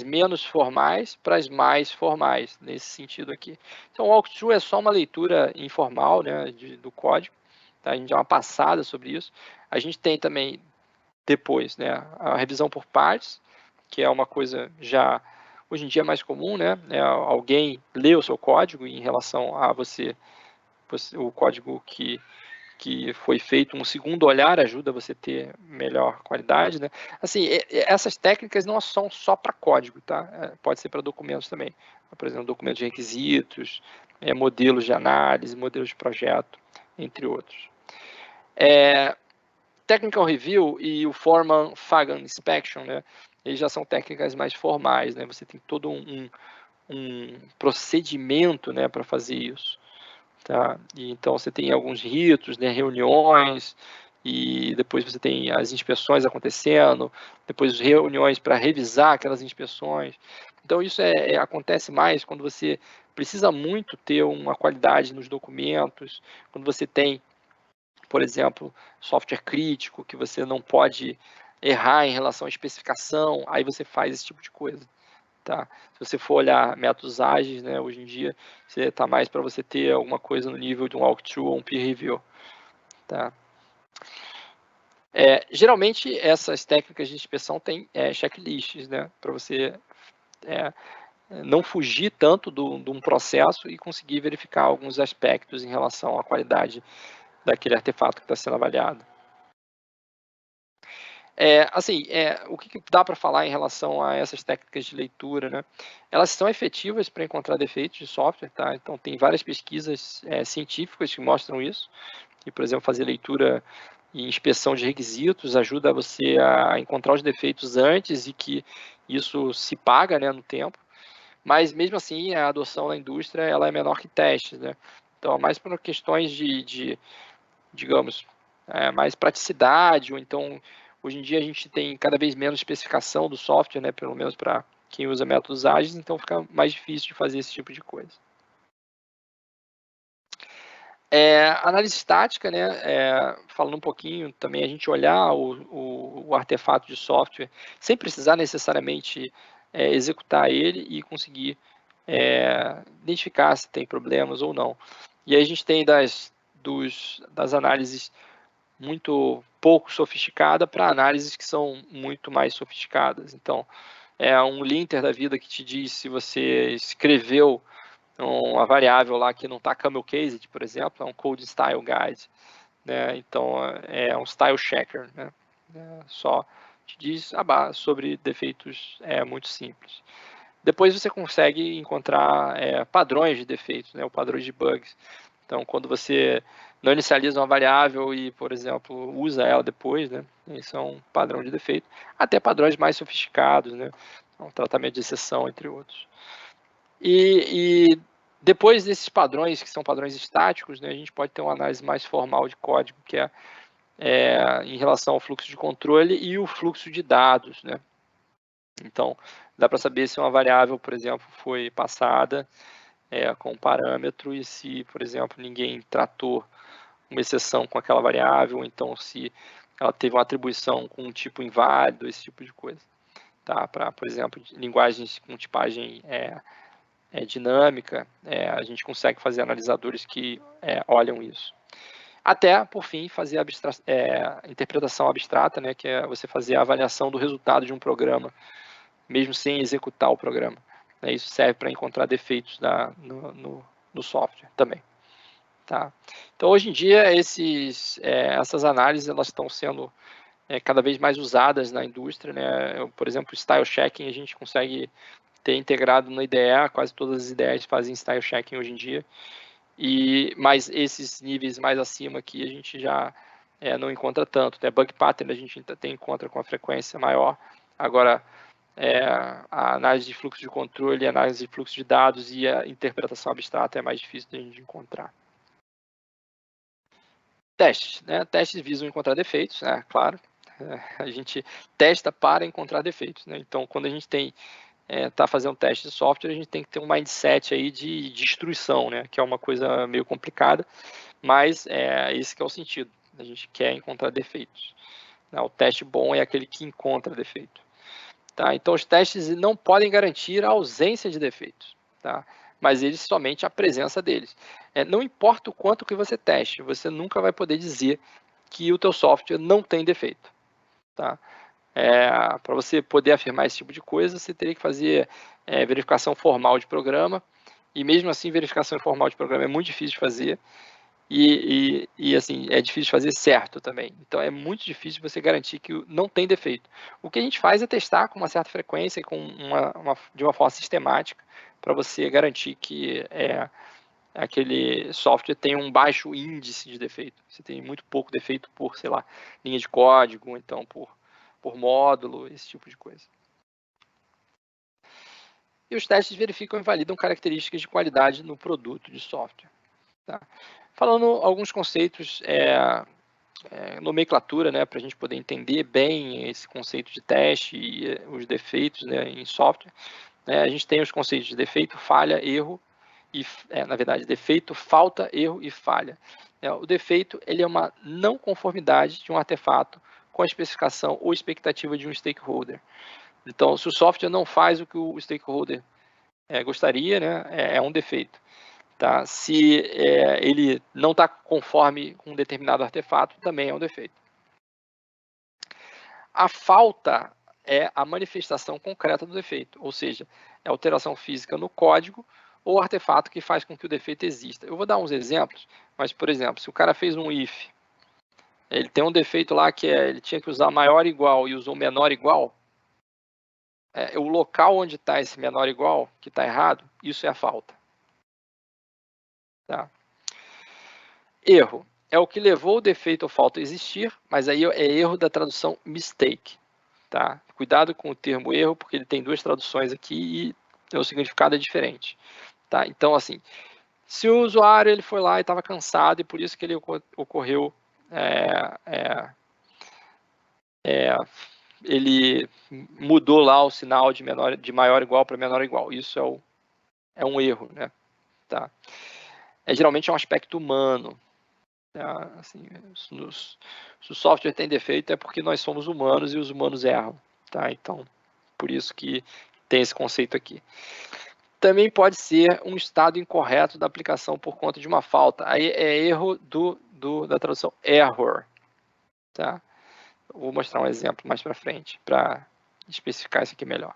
menos formais para as mais formais, nesse sentido aqui. Então, o walkthrough é só uma leitura informal, né, do código, tá? A gente dá uma passada sobre isso. A gente tem também, depois, né, a revisão por partes, que é uma coisa já, hoje em dia, mais comum, né? Alguém lê o seu código em relação a o código que foi feito, um segundo olhar ajuda você a ter melhor qualidade, né? Assim, essas técnicas não são só para código, tá? Pode ser para documentos também. Por exemplo, documentos de requisitos, modelos de análise, modelos de projeto, entre outros. Technical Review e o Foreman-Fagan Inspection, né? Eles já são técnicas mais formais, né? Você tem todo um procedimento, né, para fazer isso. Tá? E então você tem alguns ritos, né, reuniões, e depois você tem as inspeções acontecendo, depois reuniões para revisar aquelas inspeções. Então isso acontece mais quando você precisa muito ter uma qualidade nos documentos, quando você tem, por exemplo, software crítico, que você não pode errar em relação à especificação, aí você faz esse tipo de coisa. Tá? Se você for olhar métodos ágeis, né, hoje em dia, você está mais para você ter alguma coisa no nível de um walkthrough ou um peer review. Tá? Geralmente, essas técnicas de inspeção têm checklists, né, para você não fugir tanto de um processo e conseguir verificar alguns aspectos em relação à qualidade daquele artefato que está sendo avaliado. O que dá para falar em relação a essas técnicas de leitura, né? Elas são efetivas para encontrar defeitos de software, tá? Então, tem várias pesquisas científicas que mostram isso. E, por exemplo, fazer leitura e inspeção de requisitos ajuda você a encontrar os defeitos antes e que isso se paga, né, no tempo. Mas, mesmo assim, a adoção na indústria ela é menor que testes, né? Então, mais por questões digamos, mais praticidade, ou então, hoje em dia a gente tem cada vez menos especificação do software, né, pelo menos para quem usa métodos ágeis, então fica mais difícil de fazer esse tipo de coisa. Análise estática, né, falando um pouquinho também, a gente olhar o artefato de software sem precisar necessariamente executar ele e conseguir identificar se tem problemas ou não. E aí a gente tem das análises muito pouco sofisticada para análises que são muito mais sofisticadas. Então, um linter da vida que te diz se você escreveu uma variável lá que não está camel cased, por exemplo, é um code style guide, né? Então é um style checker, né? Só te diz sobre defeitos muito simples. Depois você consegue encontrar padrões de defeitos, né? O padrão de bugs. Então, quando você não inicializa uma variável e, por exemplo, usa ela depois, né? Isso é um padrão de defeito. Até padrões mais sofisticados, né? Um tratamento de exceção, entre outros. E depois desses padrões, que são padrões estáticos, né, a gente pode ter uma análise mais formal de código, que é em relação ao fluxo de controle e o fluxo de dados, né? Então, dá para saber se uma variável, por exemplo, foi passada com um parâmetro e se, por exemplo, ninguém tratou uma exceção com aquela variável, então se ela teve uma atribuição com um tipo inválido, esse tipo de coisa. Tá? Para, por exemplo, linguagens com tipagem dinâmica, a gente consegue fazer analisadores que olham isso. Até, por fim, fazer a interpretação abstrata, né, que é você fazer a avaliação do resultado de um programa, mesmo sem executar o programa. Isso serve para encontrar defeitos no software também. Tá? Então, hoje em dia, essas análises elas estão sendo cada vez mais usadas na indústria, né? Por exemplo, o style checking a gente consegue ter integrado no IDE, quase todas as IDEs fazem style checking hoje em dia, Mas esses níveis mais acima aqui a gente já não encontra tanto, né? Bug pattern a gente encontra com a frequência maior. Agora, a análise de fluxo de controle, a análise de fluxo de dados e a interpretação abstrata é mais difícil de a gente encontrar. Testes, né? Testes visam encontrar defeitos, né? Claro. A gente testa para encontrar defeitos, né? Então, quando a gente está fazendo um teste de software, a gente tem que ter um mindset aí de destruição, né? Que é uma coisa meio complicada, mas esse que é o sentido. A gente quer encontrar defeitos. O teste bom é aquele que encontra defeito. Tá? Então, os testes não podem garantir a ausência de defeitos, tá? Mas eles somente a presença deles. Não importa o quanto que você teste, você nunca vai poder dizer que o teu software não tem defeito. Tá? Para você poder afirmar esse tipo de coisa, você teria que fazer verificação formal de programa, e mesmo assim, verificação formal de programa é muito difícil de fazer, e assim, é difícil de fazer certo também. Então, é muito difícil você garantir que não tem defeito. O que a gente faz é testar com uma certa frequência, de uma forma sistemática, para você garantir que aquele software tem um baixo índice de defeito. Você tem muito pouco defeito por, sei lá, linha de código, ou então por módulo, esse tipo de coisa. E os testes verificam e validam características de qualidade no produto de software. Tá? Falando alguns conceitos, nomenclatura, né, para a gente poder entender bem esse conceito de teste e os defeitos, né, em software. A gente tem os conceitos de defeito, falha, erro, e, na verdade, defeito, falta, erro e falha. O defeito ele é uma não conformidade de um artefato com a especificação ou expectativa de um stakeholder. Então, se o software não faz o que o stakeholder gostaria, né, é um defeito. Tá? Se ele não está conforme com um determinado artefato, também é um defeito. A falta é a manifestação concreta do defeito, ou seja, é alteração física no código ou artefato que faz com que o defeito exista. Eu vou dar uns exemplos, mas, por exemplo, se o cara fez um if, ele tem um defeito lá que ele tinha que usar maior igual e usou menor igual, o local onde está esse menor igual, que está errado, isso é a falta. Tá? Erro é o que levou o defeito ou falta a existir, mas aí é erro da tradução mistake. Tá? Cuidado com o termo erro, porque ele tem duas traduções aqui e o significado é diferente. Tá? Então, assim, se o usuário ele foi lá e estava cansado e por isso que ele ocorreu, ele mudou lá o sinal de maior igual para menor igual. Isso é um erro, né? Tá? Geralmente é um aspecto humano. Tá? Assim, se o software tem defeito é porque nós somos humanos e os humanos erram. Tá? Então, por isso que tem esse conceito aqui. Também pode ser um estado incorreto da aplicação por conta de uma falta. Aí é erro da tradução error. Tá? Vou mostrar um exemplo mais para frente, para especificar isso aqui melhor.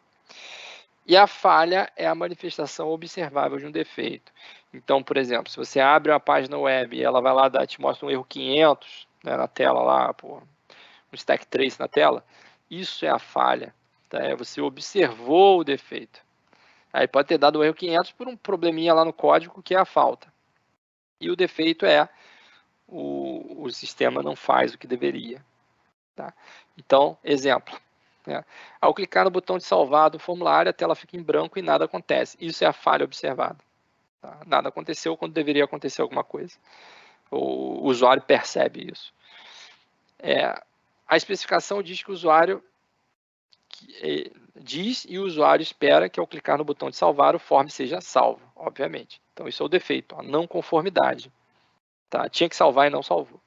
E a falha é a manifestação observável de um defeito. Então, por exemplo, se você abre uma página web e ela vai lá te mostra um erro 500, né, na tela lá, um stack trace na tela, isso é a falha. Tá? Você observou o defeito. Aí pode ter dado o erro 500 por um probleminha lá no código que é a falta. E o defeito é o sistema não faz o que deveria. Tá? Então, exemplo. Ao clicar no botão de salvar do formulário, a tela fica em branco e nada acontece. Isso é a falha observada. Tá? Nada aconteceu quando deveria acontecer alguma coisa. O usuário percebe isso. A especificação diz que o usuário diz e o usuário espera que ao clicar no botão de salvar o form seja salvo, obviamente. Então isso é o defeito, a não conformidade. Tá? Tinha que salvar e não salvou.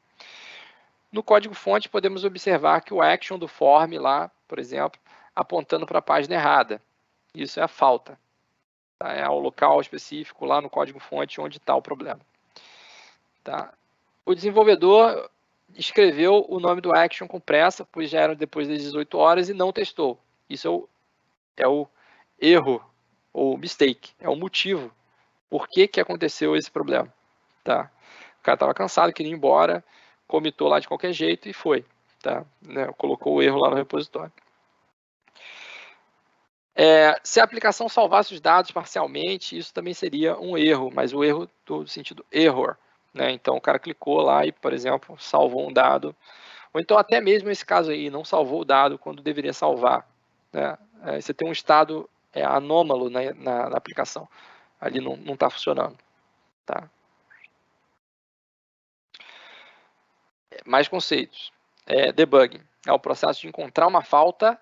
No código-fonte podemos observar que o action do form lá, por exemplo, apontando para a página errada. Isso é a falta. Tá? É o local específico lá no código-fonte onde está o problema. Tá? O desenvolvedor escreveu o nome do action com pressa, pois já era depois das 18 horas e não testou. Isso é o erro, ou mistake, é o motivo. Por que aconteceu esse problema? Tá? O cara estava cansado, queria ir embora, comitou lá de qualquer jeito e foi. Tá? Colocou o erro lá no repositório. Se a aplicação salvasse os dados parcialmente, isso também seria um erro, mas o erro do sentido error, né? Então o cara clicou lá e, por exemplo, salvou um dado, ou então até mesmo esse caso aí, não salvou o dado quando deveria salvar, né? Você tem um estado anômalo na aplicação, ali não está funcionando, tá? Mais conceitos. Debugging é o processo de encontrar uma falta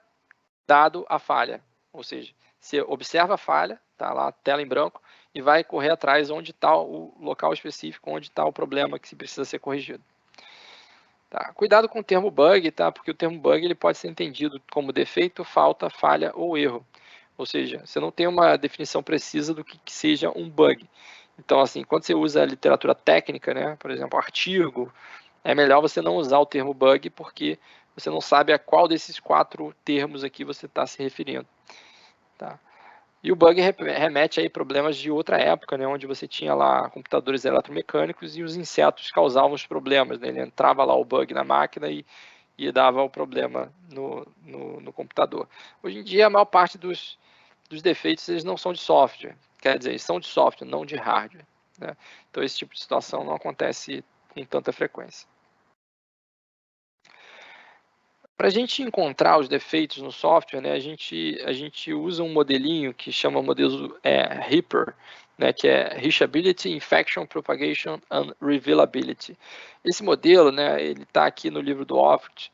dado a falha, ou seja, você observa a falha, tá lá, tela em branco, e vai correr atrás onde está o local específico, onde está o problema que precisa ser corrigido. Tá? Cuidado com o termo bug, tá? Porque o termo bug ele pode ser entendido como defeito, falta, falha ou erro. Ou seja, você não tem uma definição precisa do que seja um bug. Então, assim, quando você usa a literatura técnica, né, por exemplo, artigo, é melhor você não usar o termo bug, porque você não sabe a qual desses 4 termos aqui você está se referindo. Tá? E o bug remete a problemas de outra época, né, onde você tinha lá computadores eletromecânicos e os insetos causavam os problemas. Né? Ele entrava lá o bug na máquina e dava o problema no computador. Hoje em dia, a maior parte dos defeitos eles não são de software. Quer dizer, eles são de software, não de hardware. Né? Então, esse tipo de situação não acontece com tanta frequência. Para a gente encontrar os defeitos no software, né, a gente usa um modelinho que chama modelo Reaper, né, que é Reachability, Infection, Propagation and Revealability. Esse modelo, né, ele está aqui no livro do Offit,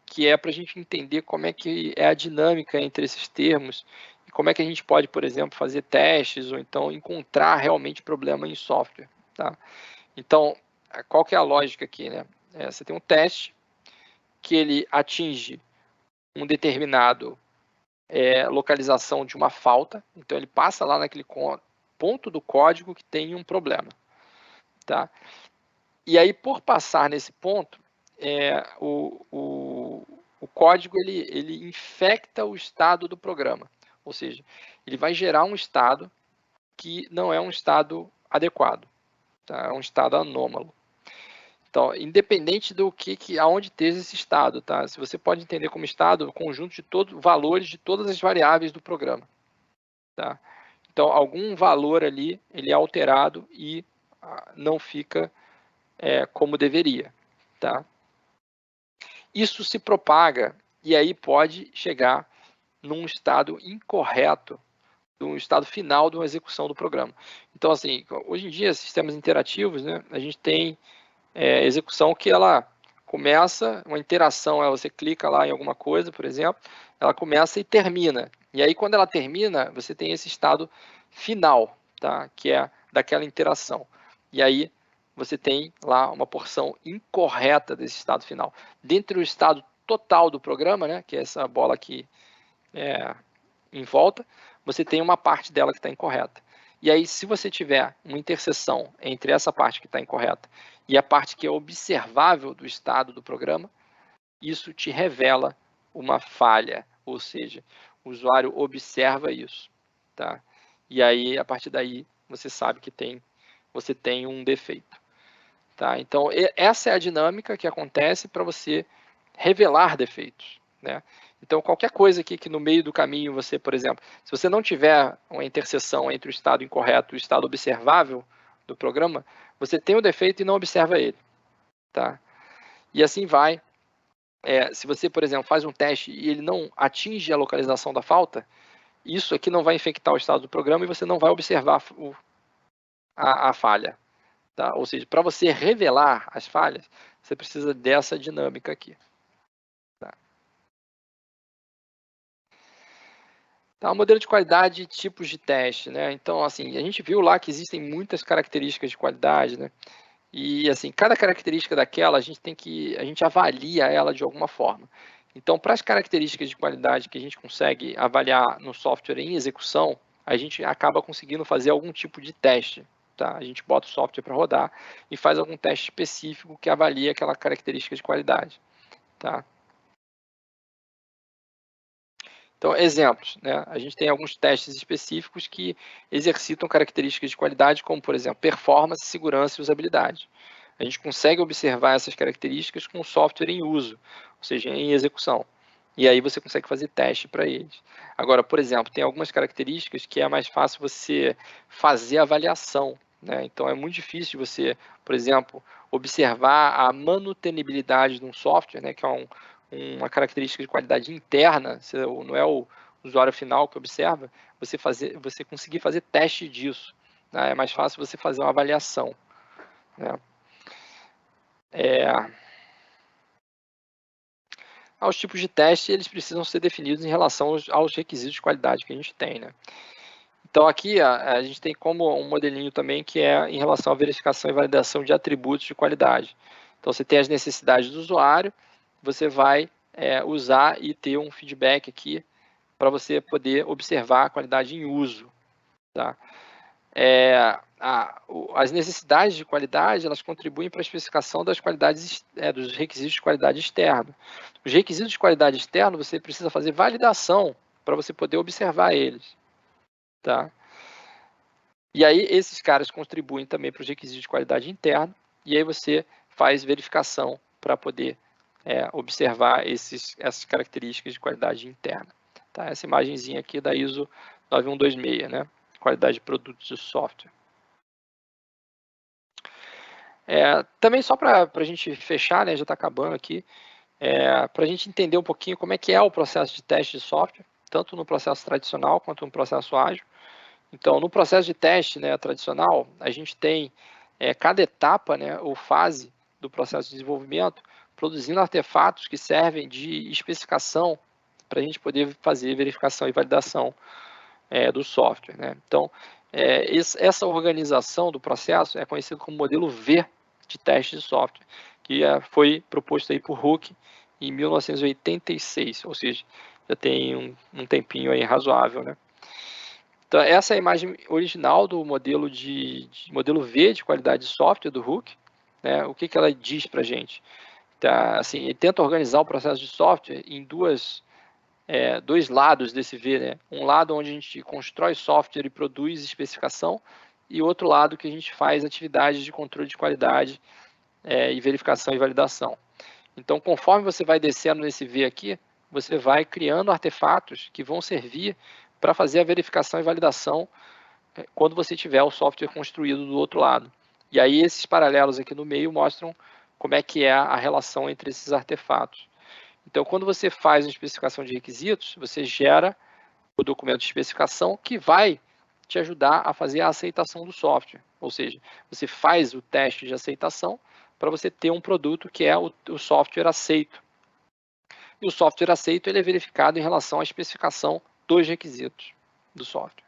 que é para a gente entender como é que é a dinâmica entre esses termos e como é que a gente pode, por exemplo, fazer testes ou então encontrar realmente problema em software. Tá? Então, qual que é a lógica aqui? Né? Você tem um teste que ele atinge um determinado localização de uma falta, então ele passa lá naquele ponto do código que tem um problema. Tá? E aí, por passar nesse ponto, o código ele infecta o estado do programa, ou seja, ele vai gerar um estado que não é um estado adequado, tá? É um estado anômalo. Então, independente do aonde esteja esse estado, tá? Se você pode entender como estado o conjunto de valores de todas as variáveis do programa, tá? Então, algum valor ali ele é alterado e não fica como deveria, tá? Isso se propaga e aí pode chegar num estado incorreto, no estado final de uma execução do programa. Então, assim, hoje em dia, sistemas interativos, né, a gente tem execução que ela começa, uma interação, você clica lá em alguma coisa, por exemplo, ela começa e termina. E aí, quando ela termina, você tem esse estado final, tá? Que é daquela interação. E aí, você tem lá uma porção incorreta desse estado final. Dentro do estado total do programa, né, que é essa bola aqui em volta, você tem uma parte dela que está incorreta. E aí, se você tiver uma interseção entre essa parte que está incorreta e a parte que é observável do estado do programa, isso te revela uma falha, ou seja, o usuário observa isso, tá? E aí, a partir daí, você sabe que você tem um defeito, tá? Então, essa é a dinâmica que acontece para você revelar defeitos, né? Então, qualquer coisa aqui que no meio do caminho você, por exemplo, se você não tiver uma interseção entre o estado incorreto e o estado observável do programa, você tem o defeito e não observa ele, tá? E assim vai. Se você, por exemplo, faz um teste e ele não atinge a localização da falta, isso aqui não vai infectar o estado do programa e você não vai observar a falha, tá? Ou seja, para você revelar as falhas, você precisa dessa dinâmica aqui. Tá, o modelo de qualidade e tipos de teste, né? Então, assim, a gente viu lá que existem muitas características de qualidade, né? E, assim, cada característica daquela, a gente avalia ela de alguma forma. Então, para as características de qualidade que a gente consegue avaliar no software em execução, a gente acaba conseguindo fazer algum tipo de teste, tá? A gente bota o software para rodar e faz algum teste específico que avalia aquela característica de qualidade, tá? Então, exemplos, né? A gente tem alguns testes específicos que exercitam características de qualidade, como, por exemplo, performance, segurança e usabilidade. A gente consegue observar essas características com o software em uso, ou seja, em execução. e aí você consegue fazer teste para eles. Agora, por exemplo, tem algumas características que é mais fácil você fazer avaliação, né? Então é muito difícil você, por exemplo, observar a manutenibilidade de um software, né? Que é uma característica de qualidade interna, não é o usuário final que observa, você conseguir fazer teste disso, né? É mais fácil você fazer uma avaliação, né? Os tipos de teste, eles precisam ser definidos em relação aos requisitos de qualidade que a gente tem, né? Então aqui a gente tem como um modelinho também que é em relação à verificação e validação de atributos de qualidade. Então você tem as necessidades do usuário, você vai usar e ter um feedback aqui para você poder observar a qualidade em uso, tá? As necessidades de qualidade, elas contribuem para a especificação das qualidades, dos requisitos de qualidade externo. Os requisitos de qualidade externo, você precisa fazer validação para você poder observar eles, tá? E aí, esses caras contribuem também para os requisitos de qualidade interna, e aí você faz verificação para poder observar essas características de qualidade interna. Tá? Essa imagenzinha aqui da ISO 9126, né? Qualidade de produtos de software. Também só para a gente fechar, né, já está acabando aqui, para a gente entender um pouquinho como é que é o processo de teste de software, tanto no processo tradicional quanto no processo ágil. Então, no processo de teste, né, tradicional, a gente tem cada etapa, né, ou fase do processo de desenvolvimento, produzindo artefatos que servem de especificação para a gente poder fazer verificação e validação do software, né? Então, essa organização do processo é conhecida como modelo V de teste de software, que foi proposto aí por Hook em 1986, ou seja, já tem um tempinho aí razoável, né? Então, essa é a imagem original do modelo modelo V de qualidade de software do Hook, né? O que ela diz para a gente? Tá, assim, ele tenta organizar o processo de software em dois lados desse V, né? Um lado onde a gente constrói software e produz especificação, e outro lado que a gente faz atividades de controle de qualidade e verificação e validação. Então, conforme você vai descendo nesse V aqui, você vai criando artefatos que vão servir para fazer a verificação e validação quando você tiver o software construído do outro lado. E aí esses paralelos aqui no meio mostram como é que é a relação entre esses artefatos. Então, quando você faz uma especificação de requisitos, você gera o documento de especificação que vai te ajudar a fazer a aceitação do software. Ou seja, você faz o teste de aceitação para você ter um produto que é o software aceito. E o software aceito ele é verificado em relação à especificação dos requisitos do software.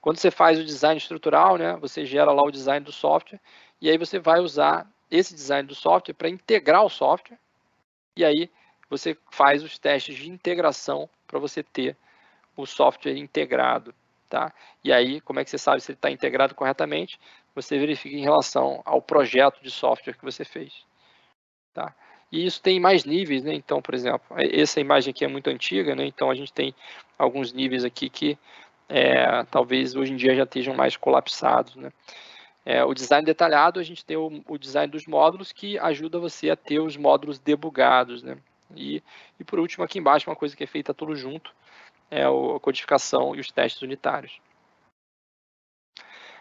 Quando você faz o design estrutural, né, você gera lá o design do software, e aí você vai usar esse design do software para integrar o software, e aí você faz os testes de integração para você ter o software integrado, tá? E aí, como é que você sabe se ele está integrado corretamente? Você verifica em relação ao projeto de software que você fez, tá? E isso tem mais níveis, né? Então, por exemplo, essa imagem aqui é muito antiga, né? Então a gente tem alguns níveis aqui que talvez hoje em dia já estejam mais colapsados, né? O design detalhado, a gente tem o design dos módulos que ajuda você a ter os módulos debugados, né? E por último, aqui embaixo, uma coisa que é feita tudo junto, é a codificação e os testes unitários.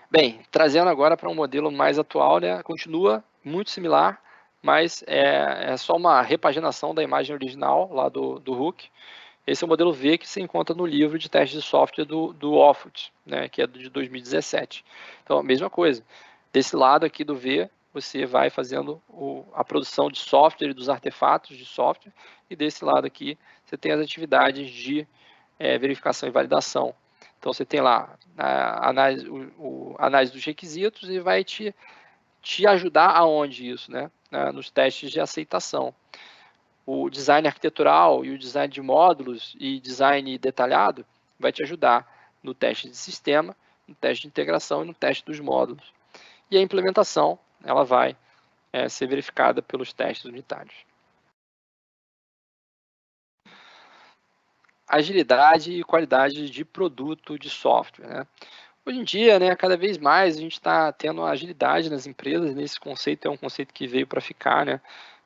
Bem, trazendo agora para um modelo mais atual, né? Continua muito similar, mas é só uma repaginação da imagem original lá do Hook. Esse é o modelo V que se encontra no livro de teste de software do Offutt, né, que é de 2017. Então, a mesma coisa. Desse lado aqui do V, você vai fazendo a produção de software e dos artefatos de software, e desse lado aqui, você tem as atividades de verificação e validação. Então, você tem lá a análise dos requisitos e vai te ajudar aonde isso, né? Nos testes de aceitação. O design arquitetural e o design de módulos e design detalhado vai te ajudar no teste de sistema, no teste de integração e no teste dos módulos. E a implementação, ela vai ser verificada pelos testes unitários. Agilidade e qualidade de produto de software, né? Hoje em dia, né, cada vez mais a gente está tendo agilidade nas empresas, né? Esse conceito é um conceito que veio para ficar, né?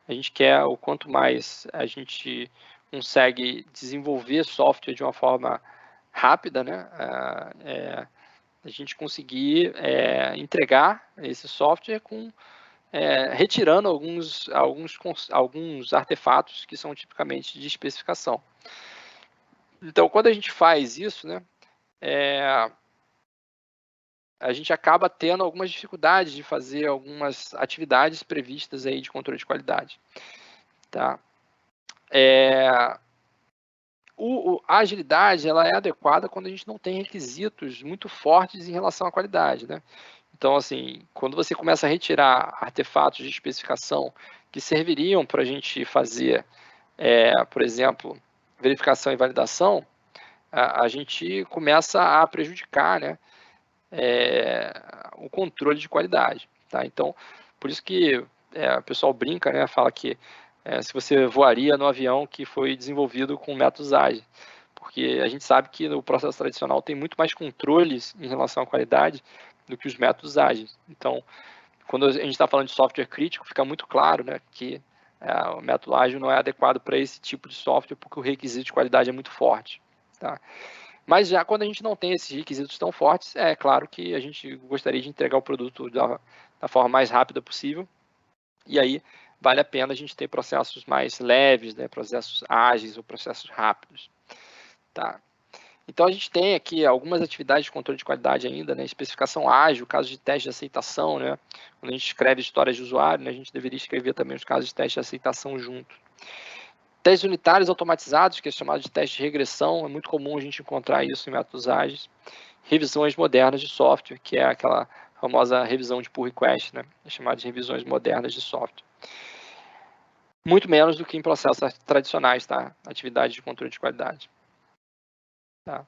A gente quer o quanto mais a gente consegue desenvolver software de uma forma rápida, né? A gente conseguir entregar esse software retirando alguns artefatos que são tipicamente de especificação. Então, quando a gente faz isso, né, a gente acaba tendo algumas dificuldades de fazer algumas atividades previstas aí de controle de qualidade. Tá? A agilidade ela é adequada quando a gente não tem requisitos muito fortes em relação à qualidade, né? Então, assim, quando você começa a retirar artefatos de especificação que serviriam para a gente fazer, por exemplo, verificação e validação, a gente começa a prejudicar, né, o controle de qualidade. Tá? Então, por isso que o pessoal brinca, né, fala que se você voaria no avião que foi desenvolvido com métodos ágeis, porque a gente sabe que no processo tradicional tem muito mais controles em relação à qualidade do que os métodos ágeis. Então, quando a gente está falando de software crítico, fica muito claro, né, que o método ágil não é adequado para esse tipo de software, porque o requisito de qualidade é muito forte. Tá? Mas já quando a gente não tem esses requisitos tão fortes, é claro que a gente gostaria de entregar o produto da forma mais rápida possível, e aí vale a pena a gente ter processos mais leves, né, processos ágeis ou processos rápidos. Tá? Então, a gente tem aqui algumas atividades de controle de qualidade ainda, né? Especificação ágil, casos de teste de aceitação, né? Quando a gente escreve histórias de usuário, né? A gente deveria escrever também os casos de teste de aceitação junto. Testes unitários automatizados, que é chamado de teste de regressão, é muito comum a gente encontrar isso em métodos ágeis. Revisões modernas de software, que é aquela famosa revisão de pull request, né? É chamada de revisões modernas de software. Muito menos do que em processos tradicionais, tá? Atividades de controle de qualidade. Tá?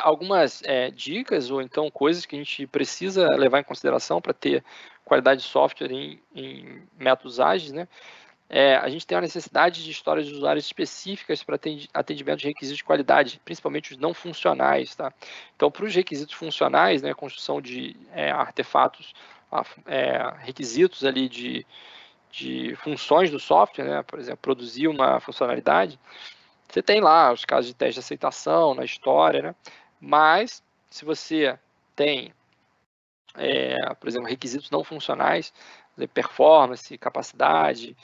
Algumas dicas ou então coisas que a gente precisa levar em consideração para ter qualidade de software em métodos ágeis, né? A gente tem a necessidade de histórias de usuários específicas para atendimento de requisitos de qualidade, principalmente os não funcionais. Tá? Então, para os requisitos funcionais, né, a construção de artefatos, requisitos ali de funções do software, né, por exemplo, produzir uma funcionalidade, você tem lá os casos de teste de aceitação na história, né? Mas se tem, por exemplo, requisitos não funcionais, performance, capacidade,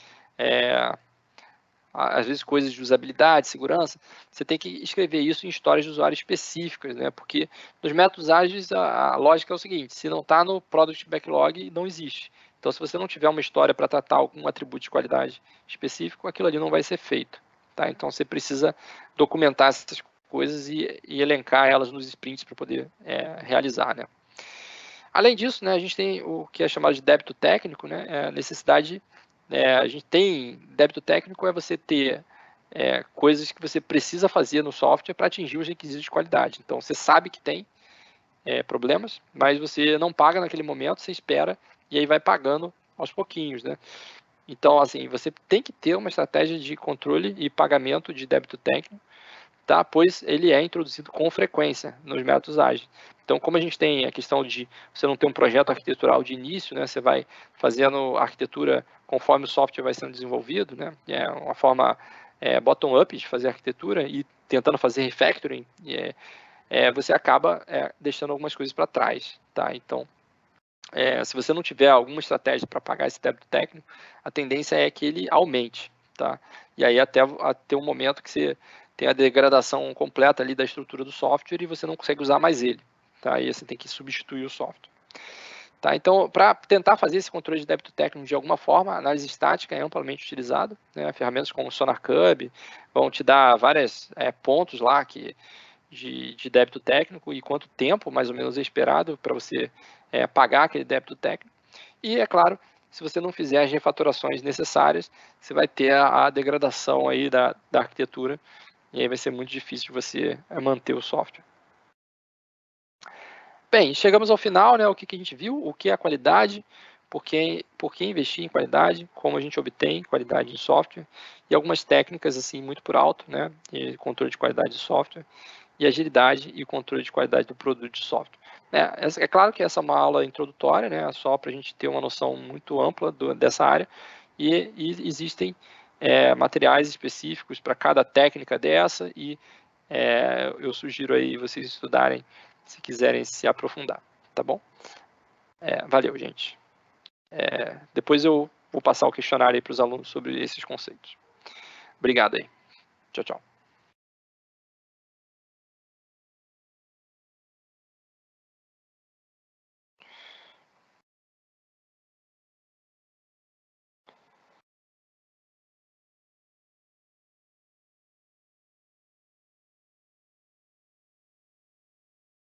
às vezes coisas de usabilidade, segurança, você tem que escrever isso em histórias de usuário específicas, né? Porque nos métodos ágeis a lógica é o seguinte: se não está no Product Backlog, não existe. Então, se você não tiver uma história para tratar algum atributo de qualidade específico, aquilo ali não vai ser feito. Tá? Então, você precisa documentar essas coisas e elencar elas nos sprints para poder realizar, né? Além disso, né, a gente tem o que é chamado de débito técnico, né, a necessidade, a gente tem, débito técnico é você ter coisas que você precisa fazer no software para atingir os requisitos de qualidade. Então, você sabe que tem problemas, mas você não paga naquele momento, você espera e aí vai pagando aos pouquinhos, né? Então, assim, você tem que ter uma estratégia de controle e pagamento de débito técnico, tá? Pois ele é introduzido com frequência nos métodos ágeis. Então, como a gente tem a questão de você não ter um projeto arquitetural de início, né? Você vai fazendo a arquitetura conforme o software vai sendo desenvolvido, né? É uma forma bottom-up de fazer arquitetura e tentando fazer refactoring, você acaba deixando algumas coisas para trás, tá? Então, se você não tiver alguma estratégia para pagar esse débito técnico, a tendência é que ele aumente, tá? E aí até um momento que você tem a degradação completa ali da estrutura do software e você não consegue usar mais ele, tá? Aí você tem que substituir o software. Tá? Então, para tentar fazer esse controle de débito técnico de alguma forma, a análise estática é amplamente utilizada, né? Ferramentas como o SonarCube vão te dar vários pontos lá de débito técnico e quanto tempo mais ou menos é esperado para você pagar aquele débito técnico. E, é claro, se você não fizer as refatorações necessárias, você vai ter a degradação aí da arquitetura e aí vai ser muito difícil de você manter o software. Bem, chegamos ao final, né? O que a gente viu, o que é a qualidade, por que investir em qualidade, como a gente obtém qualidade em software e algumas técnicas assim muito por alto, né? E controle de qualidade de software e agilidade e controle de qualidade do produto de software. É claro que essa é uma aula introdutória, né? Só para a gente ter uma noção muito ampla dessa área e existem materiais específicos para cada técnica dessa e eu sugiro aí vocês estudarem se quiserem se aprofundar, tá bom? Valeu, gente. Depois eu vou passar o questionário aí para os alunos sobre esses conceitos. Obrigado aí. Tchau, tchau.